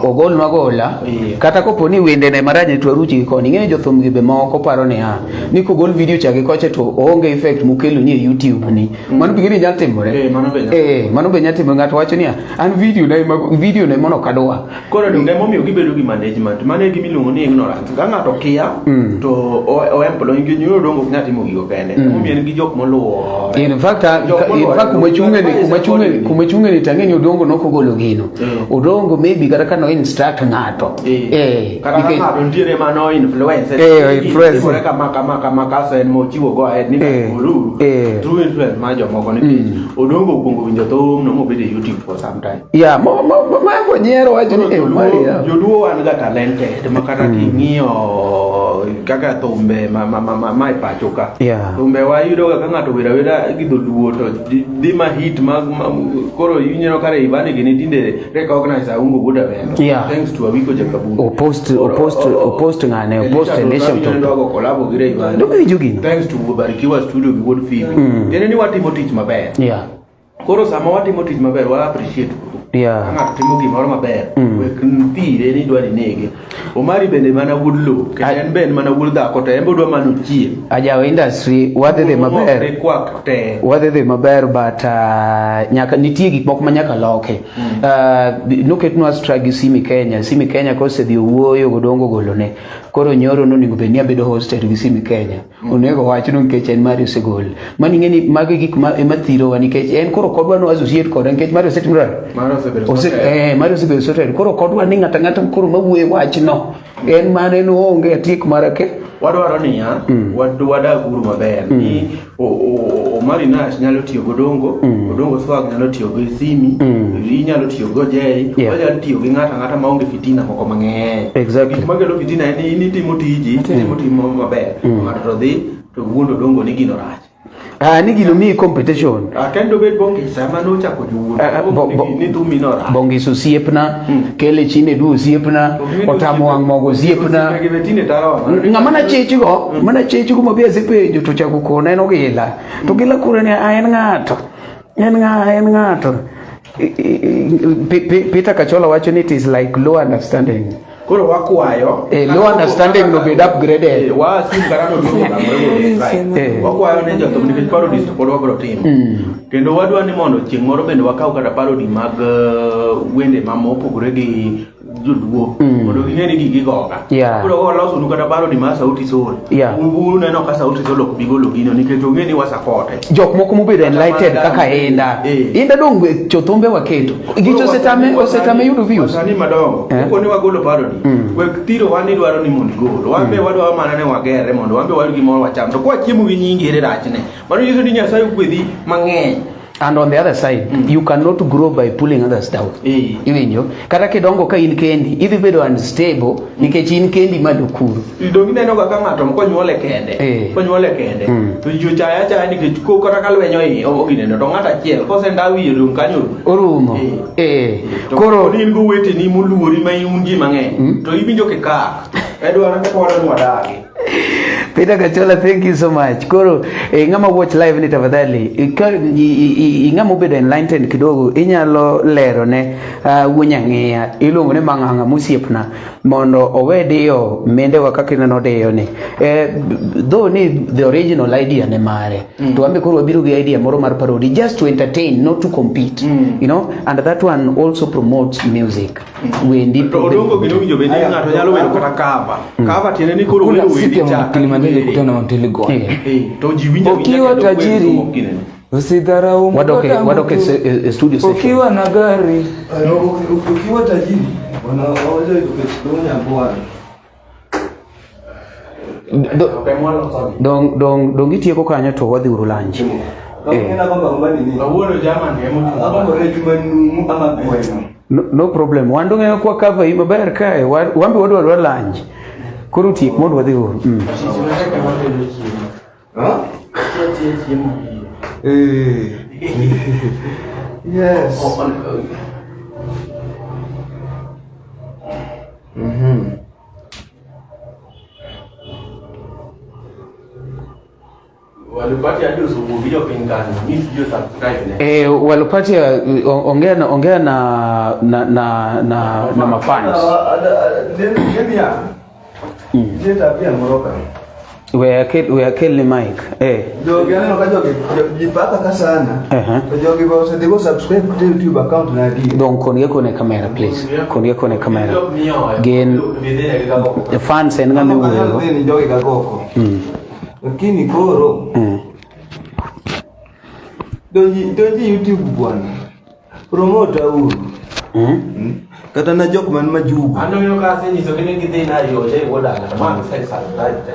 ogol magola kata kopo ni wende ne maranye to aruchi koni ng'eyo jothum gi be moko paro ni kogol video chake koche to onge effect mukelo ni YouTube ni mano bigini nyalo timore mano be nyalo timore ng'ato wacho ni an video ne mono kadwa koro ne momiyo gibedo gi management mane gimiluongo ni ignorance ka ng'ato kia to o employ gi nyoro dongo nyati mo gigo kende momiyo en gi jok moluwo in fact kuma chunge ni tangeni odongo nokogolo gino odongo maybe kata kano instruct ng'ato kata ng'ato ndiere mano influence kama kasa en mochiwo go ahead ni guru true influence ma jomoko ni odongo kuongo winjo thum no mobedo YouTube for some time ma nyero wacho ni Maria joduo wan ga talented makata king'iyo kaka thumbe ma ipachoka thumbe wayudo ka ng'ato wera gi dholuo to di ma hit mag koro yinyero kare ibane gini tinde recognize aungo buda wendo thanks to awiko jakabu post ngane post nation to ndo collabo gire ibane ndo bijugino thanks to barikiwa studio gi Wuod film tene ni watimo tich maber koro sama watimo tich maber wa appreciate ng'ato timo gimoro maber wek nthire ni dwani nege Omari bende mana wuod lo kendo en ben mana wuod dhako to en bodwa mano chie ajawa industry wadhi maber but nyaka nitie gik moko manyaka loke noketnwa stragi simi Kenya kosedhi owuoyo godongo golone koro nyoro nonego bed ni abedo hosted gi simi Kenya onego wach no nikech en Mario segol mani ng'eni magi gik ema thirowa nikech en koro kodwa no associate koda nikech Mario setimrar Mario sebedo soted koro kodwa ni ng'ata koro mawuoye wach no en mane no onge atiek marake wadwaro niya wada guru maber ni Omari Nash nyalo tiyo godongo swag nyalo tiyo go simi nyalo tiyo go jay nyalo tiyo gi ng'ata maonge fitina moko mang'eny exactly magelo fitina ni timo timo maber ng'ato dhi to wuondo dongo ni gino rach ni gino mi competition kendo bet bongi sama no chako juwo ni thumi no rach bongi susiepna kele chine du siepna otamo wang mogo siepna ng'ama na chechigo mabia sepenjo to chako kona en ogila to gila kure ni en ng'ato Peter Kachola wacho ni it is like low understanding koro wakwayo low understanding no bed upgraded wasim karamo wakwayo ne jothum nikech parodies to pod wabro timo kendo wadwa ni mondo chieng' moro bende wakaw kata parody mag wende mopogore gi joduo mondo ging'e ni gigi goga koro waloso nu kata parody ma Sauti Sol uru neno ka Sauti Sol ok bigolo gino nikech ong'e ni wasaport jok moko mobedo enlightened kaka inda dong chothombe waketo gicho osetame yudo views sani madongo koni wagolo parody wek tiro wani dwaro ni mondo golo wambe wadwa mana ne wagere mondo wambe wayud gimoro wacham to kwa chiemo gi nyingi ere rachne mano yiso ni Nyasaye gwedhi mang'eny. And on the other side, you cannot grow by pulling others down. Iwinjo kata kidongo ka in kendi idhi bedo unstable nikech in kendi madukuru idongi neno ga ng'ato konyuole kende to jochaya nikech ko kata kalwenyo ogineno to ng'ato achiel kosendawi yedong kanyo orumo koro in go wete ni moluori ma iunji mang'eny to ibinjo kikak edwaro ka wada ni wadagi Peter Kachola, thank you so much. Koro ngama watch live ni tafadhali ngama bedo enlightened kidogo inyalo lero ne wunyang'ia iluongo ne mang'anga musiepna mondo owedio mende wakaki no deyo ni though ni the original idea ne mare to ambe koro wabiro gi idea moro mar parody just to entertain, not to compete, you know, and that one also promotes music. Wendi odongo gidogo bende ng'ato nyalo wedo kata cover tiene ni koro wedo wendi cha Kilimanjaro kutana na hoteli gani to jiwinja ukiwa tajiri usidharau wadoke studio session ukiwa na gari ukiwa tajiri wanaweza kukunya bwana dong itieko kanyo to wadhi uru lunch no problem wando ng'eyo kwa cover hii maber kae wambi wadwa lunch koro tiek mondo wadhi uru yes Walupatia ndio somo video pingana mimi sio subscribe walupatia ongea na mafans ndio tabia moroka we are kill mic jogi ano ka jogi jipaka ka sana jogi ba se dego subscribe to YouTube account na di donc konge kone camera please konge kone camera gen the fans en ngami uwego ni jogi ka goko lakini koro donji YouTube bwana promote au kata na jok man majugu ando yo ka se nyiso kene gidhi na yo je woda kata man sai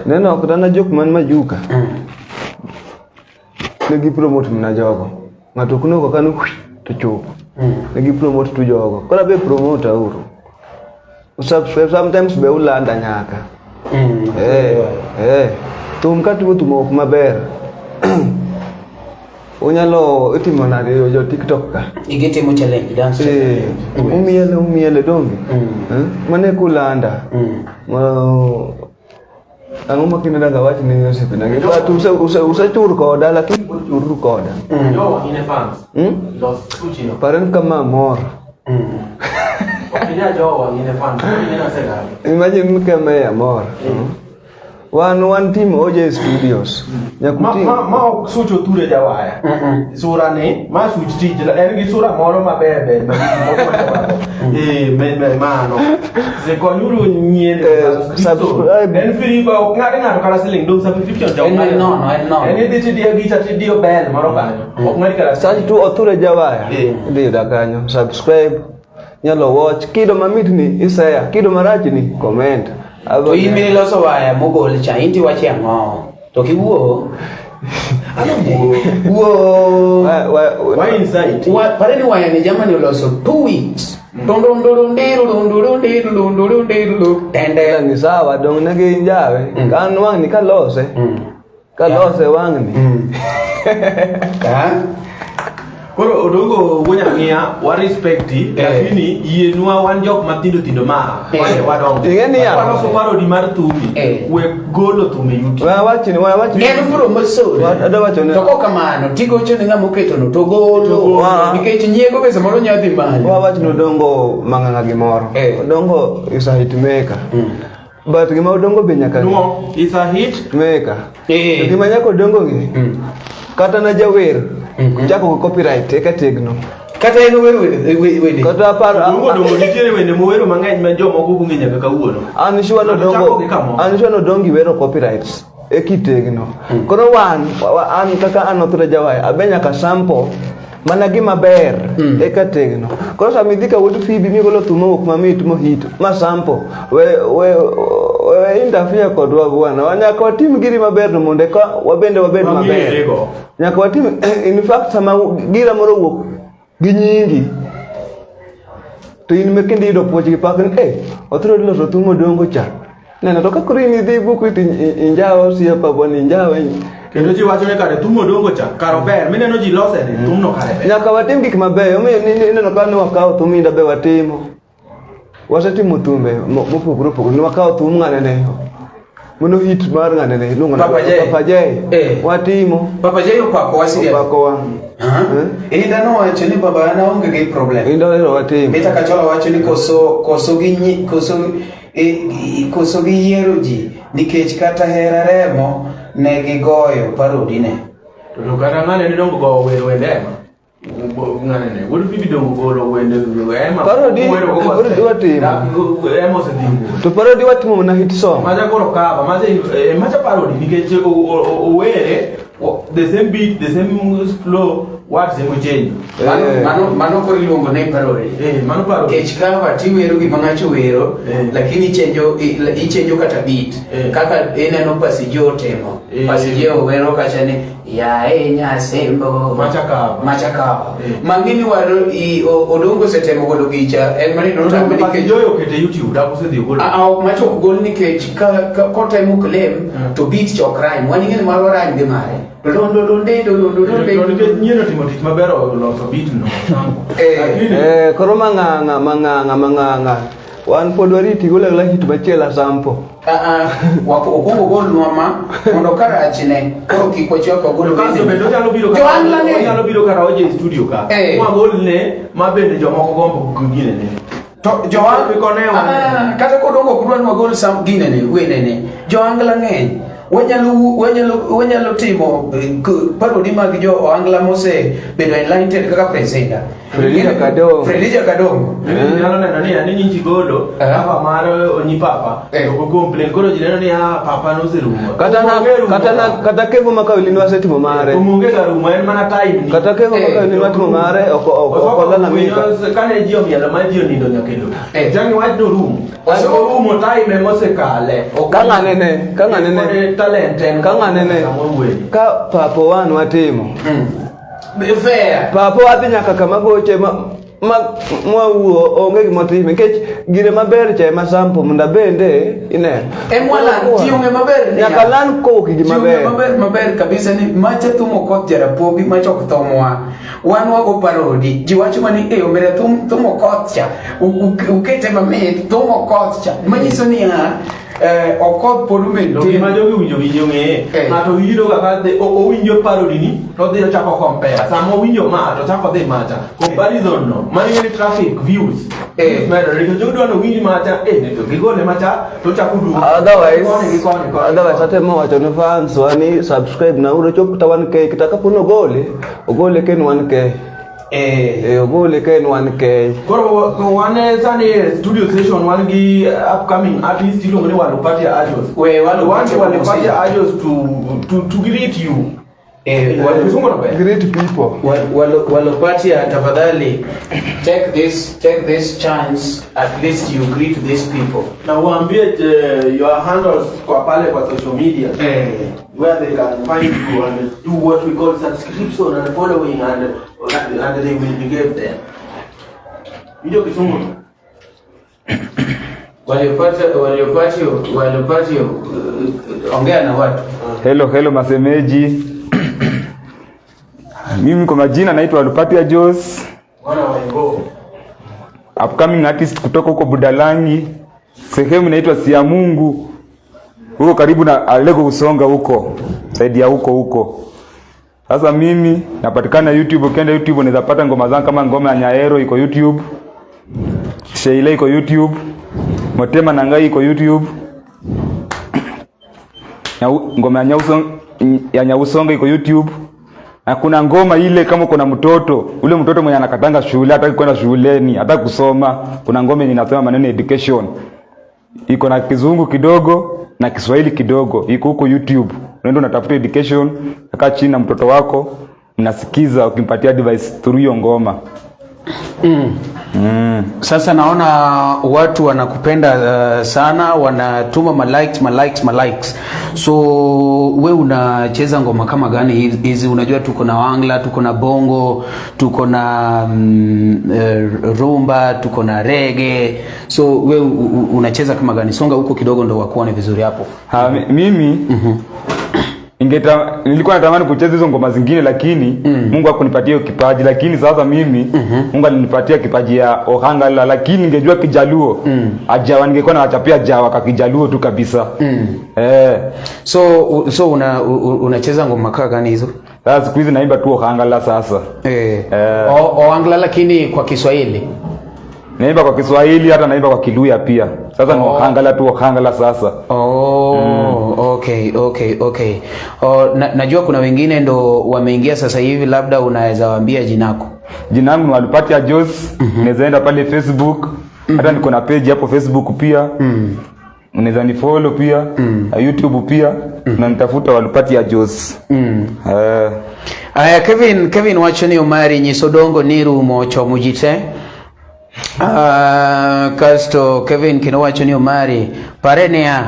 neno kata na jok man majuka negi promote mna jogo ngato kuno ko kanu to chup negi promote tu jogo kala be promote uru subscribe sometimes be ulanda nyaka tum katu tumok maber unyalo itimo na yo TikTok ka igitimo challenge dance umiele dongi mane kulanda ango makina ga wati ni Yosef na ke patu usa tur ko Dala ki tur ko da yo ine fans los kuchino paren kama mor okija jo ine fans ine na sega imagine kama ya mor one team OJ Studios nyakuti ma sucho Othure Jawaya sura ne ma suchi jila en gi sura moro mabebe mano se konyuru nyene subscribe en free ba ngade kala siling do subscription Jawaya no en dite dia gi chati dio bel moro ba ngadi kala search tu Othure Jawaya ndio dakanyo subscribe nyalo watch kido mamitni isaya kido marachi ni comment to email loso waya mogol cha inti wachi ang'o to kiwuo why inside pareni waya ni jamani loso 2 weeks tende ni sawa dong nagi njawe kan wang ni kalose wang ni koro odongo wunyang'ia wa respect lakini yienwa wan jok matindo ma wadongo ingeni ya wano so parody mar thumi we golo thumi YouTube wachi ngeno promotion ada wacho ne to kamano tigo chone ngamo keto no to golo nikech nyiego pesa moro nyadhi mali wachi no dongo manganga gimoro dongo is a hit maker but gima dongo be nyaka no is a hit maker gima nyako dongo gi kata na jawer jako copyright eka tegno kata eno wede kata par dongo nitiere wende mowero mang'eny ma jomo go ng'enya kaka wuono anishwa no dongi wero copyrights ekitegno kono an kaka an Othure Jawaya abenya ka sample mana gima ber eka tegno kono samidhika wuod fibi migolo thumo ok mamit mo hit ma sample we interfere kodwa bwana wanyaka watim giri maber no monde ka wabende wabed maber nyaka watim in fact sama gira moro wuok gi nyingi to in mekende ido pochi pak Othure loso thumo dongo cha nena to kakuri ni dhi buku injao siapa bwana injao kendo ji wacho ne kare thumo dongo cha karo ber mineno ji lose ne thumno kare nyaka watim gik mabeyo neno ka ne wakawo thuminda be watimo wasetimo thumbe mopogore opogore ne wakawo thum ng'ane ne mono hit mar ng'ane luongo na Papa Jay watimo Papa Jay opako wasilia opako wa inda no wacho ni baba ana onge gi problem inda no watimo meta kachola wacho ni koso gi yiero ji nikech kata hera remo ne gigoyo parodi ne to kana ng'ane ni dongo go wende ng'ane ne would be dongo go wende ema parodi watimo ema sedingo to parodi watimo na hit song maja goro kaba maja parodi nikech owere the same beat the same flow what same change mano ko iluongo ne parodi mano parodi kech kava tiwero gi mangacho wero lakini ichenjo kata beat kaka ineno pasijo temo pasijo wero kacha ni ya nyasembo machakaba mangini waro odongo setemo godo gicha en mani no ta mani ke joyo kete YouTube da kusedhi godo macho gol ni kech ka temo claim to beat chokrain wani ngene maro rang de mare do nyeno timo tich maber loso beat no koro manganga wan pod wariti gola hit machiela sampo wako okongo gol nwama mondo karachine koro kikwachoka gol kaso bendo nyalo biro kara oje studio ka ma gol ne mabende jomoko gombo gine ne to joang kata kodongo kudwan magol sam gine ne wenene joangla ng'eny wanyalo timo parodi mag jo Angla mose bedo enlightened kaka presenter Frelija Kadong nyalo neno ni ani nyingi golo hapa maro onyi papa ko complain koro jineno ni papa no zeruma kata kevo makawili ni wasetimo mare umunge karuma en mana time kata kevo makawili ni watimo mare oko lana mika kane jio miala majio nindo nyakelo jangi wajno room room time mose kale kang'anene talent ka papo wan watimo fair papo wadhi nyaka kama goche mwauo onge gimotime nikech gire maber cha masampo munda bende ineno emwalan tiunge maber nyaka lan koki maber kabisa ni macha tumo koth jarapogi machok thomwa wan wago parodi ji wacho mani omera tumo koth cha ukete mamit tumo koth cha manyiso ni okod podumendo ti majogi winjo ng'e ng'ato winjo kaka owinjo parodi ni to dhi chako compare samo winjo ma to chako dhi macha comparison no mani ni traffic views matter ringo jodo no winjo macha to gigole macha to chako du otherwise atemo wacho ne fans wani subscribe na uro chop ta 1k kitaka puno ogole ken 1k ogole ken 1k koro wane sani studio session wan gi upcoming artist ilo ngene walopati ajos walopati ajos to greet you great people walopati tafadhali take this chance at least you greet these people na waambie your handles kwa pale kwa social media where they can find you and do what we call subscription and following and they will be given there. Video kisungu. Waliopati ongea na watu. Hello masemeji. Mimi kwa majina naitwa Lupatia Jos. Wana waingo. Upcoming artist kutoka huko Budalangi. Sehemu inaitwa Siamungu. Huko karibu na Alego Usonga huko. Saidi ya huko. Sasa mimi napatikana YouTube, ukienda YouTube unaweza pata ngoma zangu kama ngoma ya Nyaero iko YouTube. Sheila iko YouTube. Motema Nangai iko YouTube. Ngoma ya Nyausonga iko YouTube. Na kuna ngoma ile kama kuna mtoto, ule mtoto mwenye anakatanga shule, hataki kwenda shuleni, hataki kusoma, kuna ngoma inasema maneno education. Iko na Kizungu kidogo na Kiswahili kidogo, iko huko YouTube. Unaenda unatafuta education, kaa chini na mtoto wako, unasikiza ukimpatia advice through hiyo ngoma. Sasa naona watu wanakupenda sana, wanatuma ma likes. So we unacheza ngoma kama gani hizi? Unajua tuko na Wangla, tuko na bongo, tuko na rumba, tuko na reggae. So we unacheza kama gani? Songa huko kidogo ndo wakuone vizuri hapo. Mimi nilikuwa natamani kucheza hizo ngoma zingine lakini Mungu hakunipatia hiyo kipaji, lakini sasa mimi Mungu alinipatia kipaji ya ohangala, lakini ningejua Kijaluo ajawa ningekuwa nawachapia jawa kwa Kijaluo tu kabisa. So unacheza ngoma gani hizo? Sasa siku hizi naimba tu ohangala sasa. Ohangala lakini kwa Kiswahili. Naimba kwa Kiswahili, hata naimba kwa Kiluya pia. Sasa ni ohangala tu, ohangala sasa. Okay. Najua kuna wengine ndo wameingia sasa hivi, labda unaweza waambia jinako. Jina langu ni Walupatia Jos. Unaweza enda pale Facebook. Hata niko na page hapo Facebook pia. Unaweza ni follow pia. YouTube pia. Na nitafuta Walupatia Jos. Aya, Kevin wachoni Omari nyisodongo niru mocho mujite. Kasto Kevin kino wachoni Omari parenea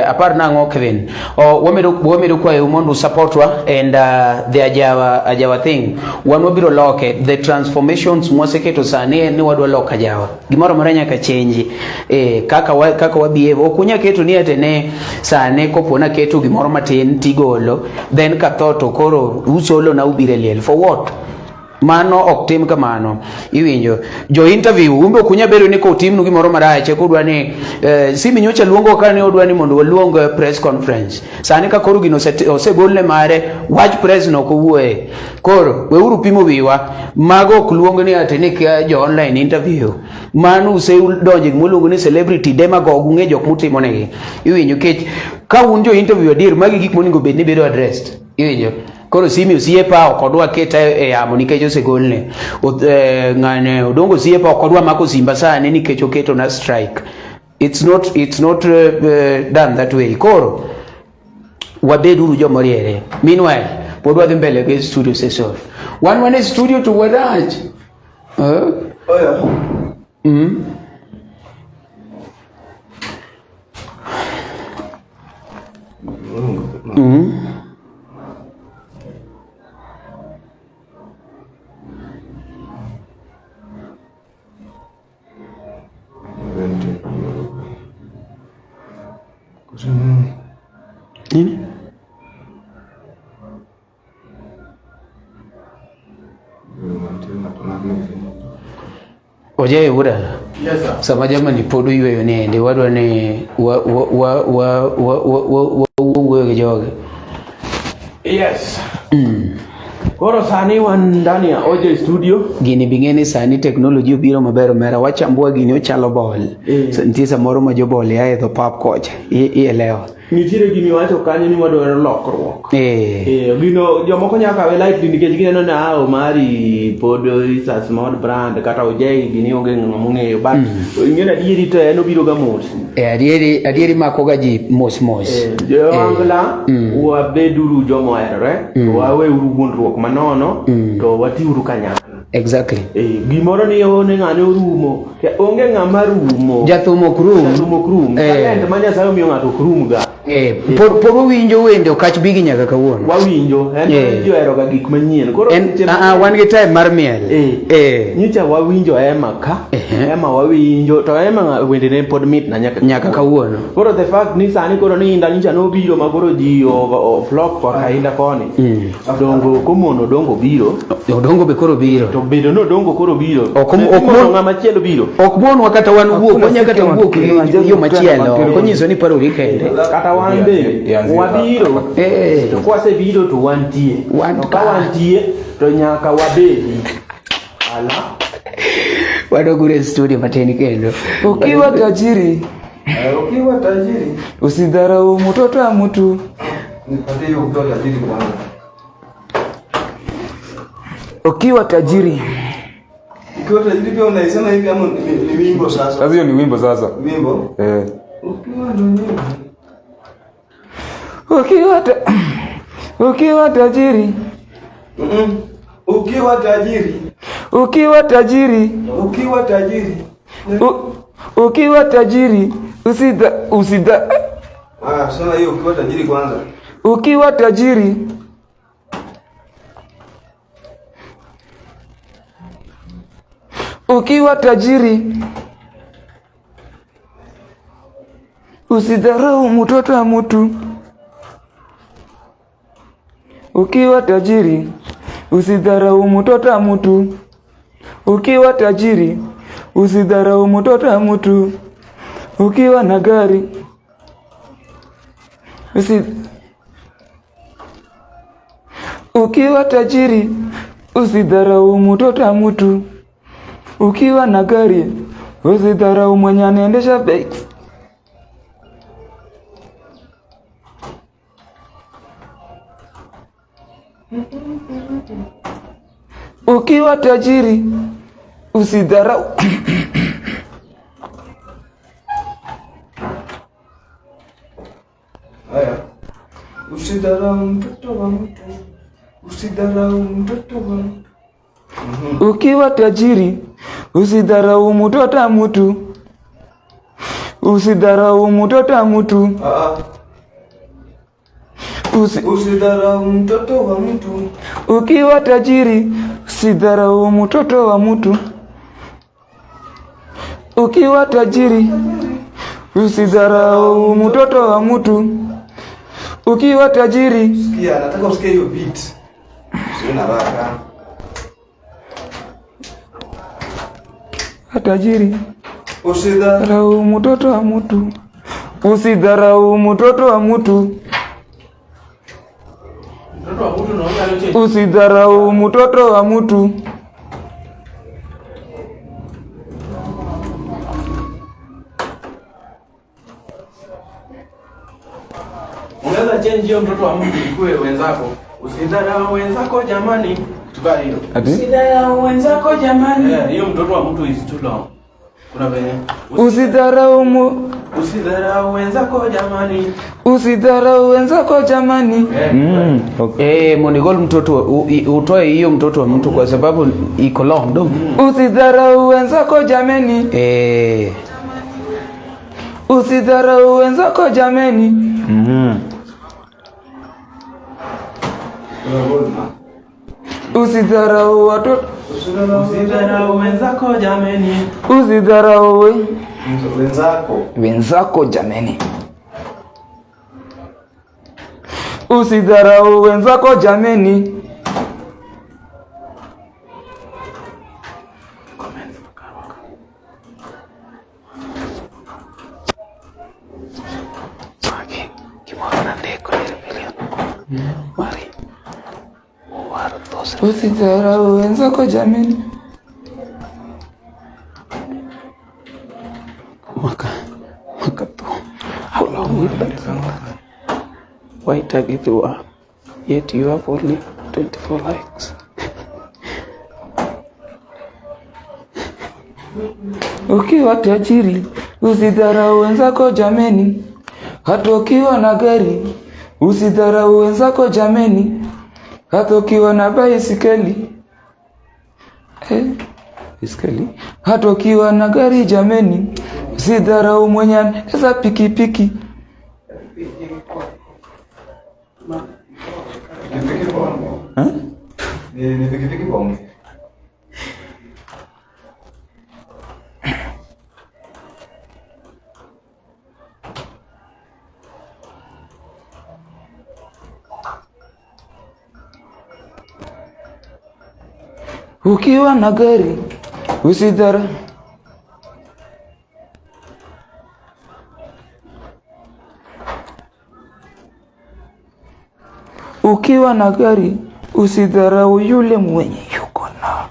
apar nango Kevin wameru kwa umondu supportwa and the ajawa thing wanobiro loke the transformations mwaseketo sane ni wadwa loka jawa gimoro maranya ka change kaka wa behave okunya keto ni atene sane kopona keto gimoro matin tigolo then kathoto koro usolo na ubire liel for what? Mano oktim kamano iwinjo jo interview umbe kunya bedo ni ko timnu gimoro marache kodwa ni simi nyocha luongo kane odwa ni mondo waluong press conference sani ka koro gino osegolne mare wach press no kowuoe koro weuru pimo wiwa mago kluongo ni atene ka jo online interview mano usedonje gimoluongo ni celebrity demagogue nge jok mutimo negi iwinjo kech ka un jo interview adir magi gik moningo bed ni bedo addressed iwinjo koro simi usiepa okodwa keta yamo nikech osegolne ngane odongo usiepa okodwa mako simba sana nikech oketo na strike. It's not done that way. Koro wabeduru jo moriere. Meanwhile podwa dhi mbele ke studio session one studio to wadaj nini? Oje Wuod. Yes sir. Sama jamani podu yweyo nende wadwa ni wa joge. Yes. Koro sani wan ndani ya OJ studio. Gini bingeni sani technology obiro maber mera wachambua gini ochalo bol. Nitie samoro ma jobol ya edho pap kocha. Ielewa. Nitiere gini wacho kanyo ni wadwaro lokruok. Gino jomoko nyaka we live nikech gineno na Omari pod isa small brand kata OJ gini onge ng'ama ng'eyo but ingena adieri to en obiro ga mos. Adieri mako ga ji mos. Jo angla wabeduru jomo erore wawe uru wuondruok manono to watiuru kanyakla. Exactly. Gimoro ni one ng'ane orumo onge ng'ama rumo jathumo krum talent manya sayo miyo ng'ato krum ga por winjo wende okach bigi nyaka kawuono wawinjo en jo ero ga gik manyien koro wan gi time mar miel nyicha wawinjo ema wawinjo to ema wende ne pod mit na nyaka kawuono koro the fact ni sani koro ni inda nyicha no biro ma koro ji o flop kwa kainda koni dongo komono dongo biro odongo be koro biro to bedo no dongo koro biro okmono ng'ama chielo biro okmono wakata wan wuok onya kata wuok yo machielo konyiso ni paro ri kende kata wan be wabiro to kwase biro to wantie ka wantie to nyaka wabedi ala wadogure studio mateni kendo ukiwa tajiri usidharau mtoto wa mtu. Nipatie ukiwa tajiri kwanza. Ukiwa tajiri pia unaisema hivi ama ni wimbo sasa? Sasa hiyo ni wimbo sasa. Wimbo? Ukiwa ndo nyimbo. Ukiwa tajiri. Ukiwa tajiri usida. Sema hiyo ukiwa tajiri kwanza. Ukiwa tajiri usidharau mtoto wa mtu. Ukiwa tajiri usidharau mtoto wa mtu. Ukiwa tajiri usidharau mtoto wa mtu. Ukiwa na gari ukiwa tajiri usidharau mtoto wa mtu. Ukiwa na gari usidharau mwenye anaendesha bike. Ukiwa tajiri usidharau usidharau mtoto wa mtu. Usidharau mtoto wa mtu. Ukiwa tajiri usidharau mtoto wa mtu. Usidharau mtoto wa mtu. Usidharau mtoto wa mtu. Ukiwa tajiri usidharau mtoto wa mtu. Ukiwa tajiri usidharau mtoto wa mtu. Ukiwa tajiri, sikia, nataka usikie hiyo beat. Sio na haraka. Tajiri usidharau mtoto wa mtu. Usidharau mtoto wa mtu. Usidharau mtoto wa mtu. Unaweza change hiyo mtoto wa mtu ikuwe wenzako. Usidharau wenzako jamani. Tukali hilo. Usidharau wenzako jamani. Hiyo mtoto wa mtu is too long. Kuna venye. Usidharau wenzako jamani. Usidharau wenzako jamani. Okay. Monigol mtoto utoe hiyo mtoto wa mtu kwa sababu iko long dog. Usidharau wenzako jamani. Usidharau wenzako jamani. Usidharau watoto. Usidharau wenzako jamani. Usidharau wenzako jamani. Usidharau wenzako jamani. Usidharau wenzako jamani. Maka tu. How long will that go? Why tag it you are? Yet you have only 24 likes. Ukiwa tajiri usidharau wenzako jamani. Hata ukiwa na gari usidharau wenzako jamani. Hata ukiwa na baisikeli bisikeli. Hata ukiwa na gari jameni, usidharau mwenye anaendesha pikipiki. Ni pikipiki bomba. Ukiwa na gari usidharau. Ukiwa na gari usidharau yule mwenye yuko na.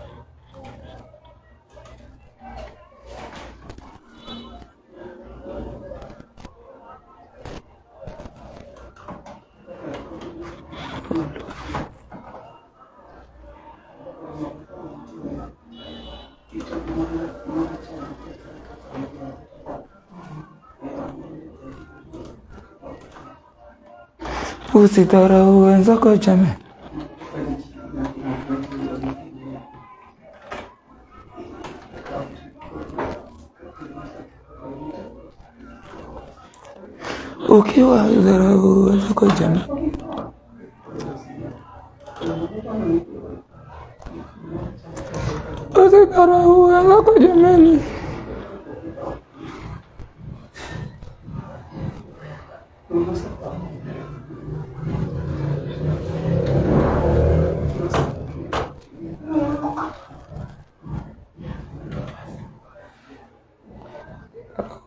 Usidharau wenzako jamani. Ukiwa usidharau wenzako jamani. Usidharau wenzako jamani. Hello.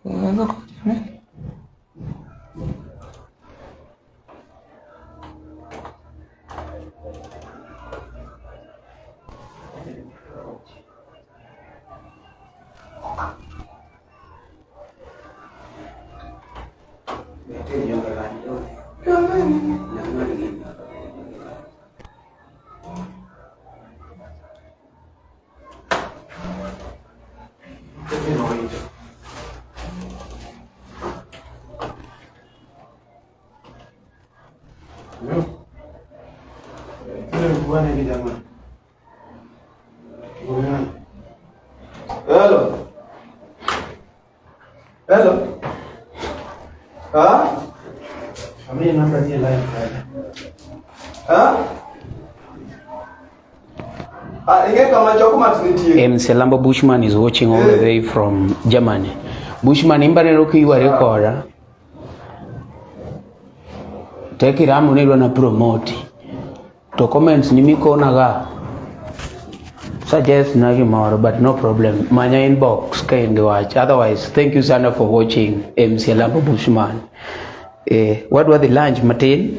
Hello. Kami number dia live. Mselambo Bushman is watching all the way from Germany. Bushman imbane roki iwa recorder. Take ramu nilwa na promote. To comments nimiko naga. Suggest nagi more, but no problem. Manya inbox can watch. Otherwise, thank you sana for watching Mselambo Bushman. What was the lunch Martin?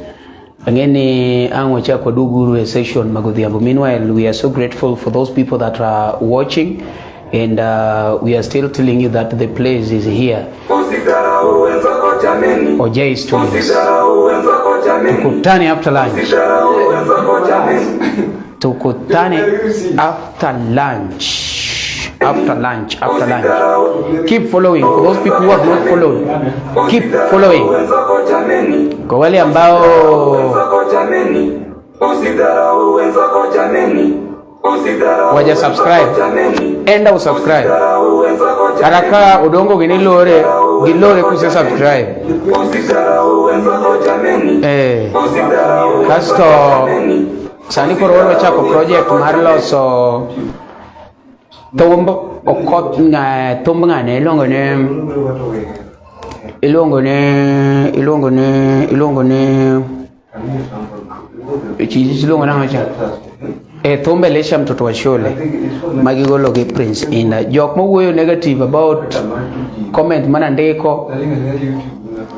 Angeni angwacha kwa duguru session magodhiambo. Meanwhile, we are so grateful for those people that are watching, and we are still telling you that the place is here. Ojay Studios. Tukutane after lunch. Tukutane after lunch. After lunch. Keep following. For those people who have not followed, keep following. Kwa wale ambao waja subscribe, enda usubscribe. Haraka udongo gilore kuse subscribe. Kasto sani kororo chako project marloso tombo okot nga tombo ngane ilongo ne chizi ilongo na macha tombe lesha mtoto wa shule magigolo ge prince ina jok mowuoyo negative about comment mana ndiko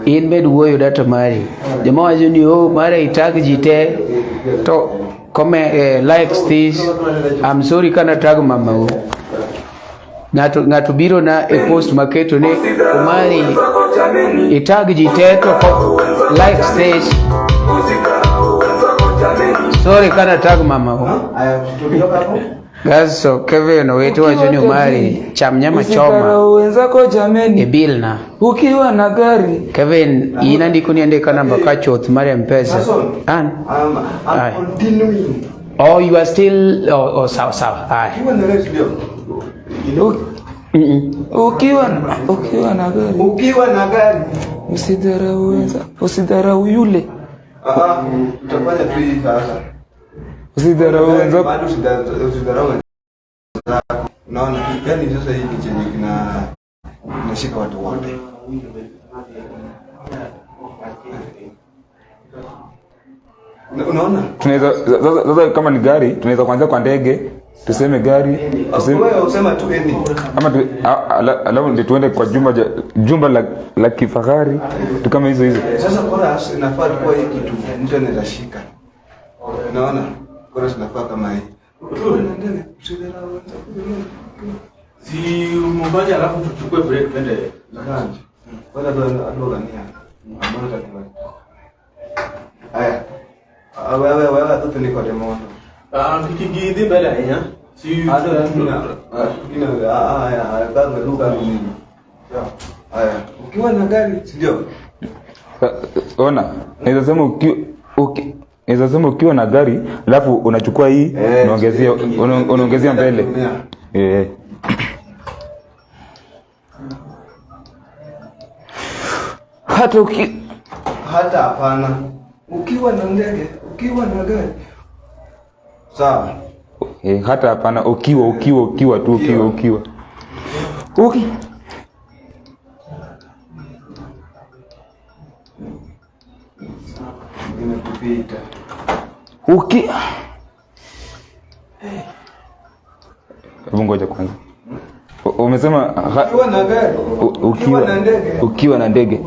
in med wuoyo data mari jama wacho ni mara itag jite to comment likes this. I'm sorry kana tag mama ngatu biro na post maketo ne Omari itag jiteto likes this. Sorry kana tag mama guys. So Kevin wetu wa juni Omari chamnyama choma wenzako jameni ebilna ukiwa na gari Kevin ina ndiko niandika namba kacho Mari Mpesa I'm continuing. Oh, you are still sawa. Hai. Ukiwa na gari usidharau yule. Utafanya tu hii sasa. Usidharau wenzako. Bado usidharau wenzako. Unaona? Yaani sasa hii ni chenye kinashika watu wote. Unaona? Tunaweza sasa kama ni gari, tunaweza kuanza kwa ndege, tuseme gari, tuseme wewe usema tu eni. Ama alafu ndio tuende kwa jumba la kifahari, tu kama hizo. Sasa chorus inafaa kuwa hii kitu mtu anaweza shika. Unaona? Chorus inafaa kama hii. Si mmoja alafu tuchukue break twende lunch. Wala ndo gania. Amana takiwa. Haya. Wewe tu niko demo. Kikigidi mbele ya si bado lugha nini. Haya. Ukiwa na gari, ndio. Ona, naweza sema ukiwa na gari, alafu unachukua hii, unaongezea mbele. Hata hapana. Ukiwa na ndege, ukiwa na gari. Sawa. Hata hapana, ukiwa tu. Nimekupita. Hebu ngoja kwanza. Umesema ukiwa na gari, ukiwa na ndege. Ukiwa na ndege.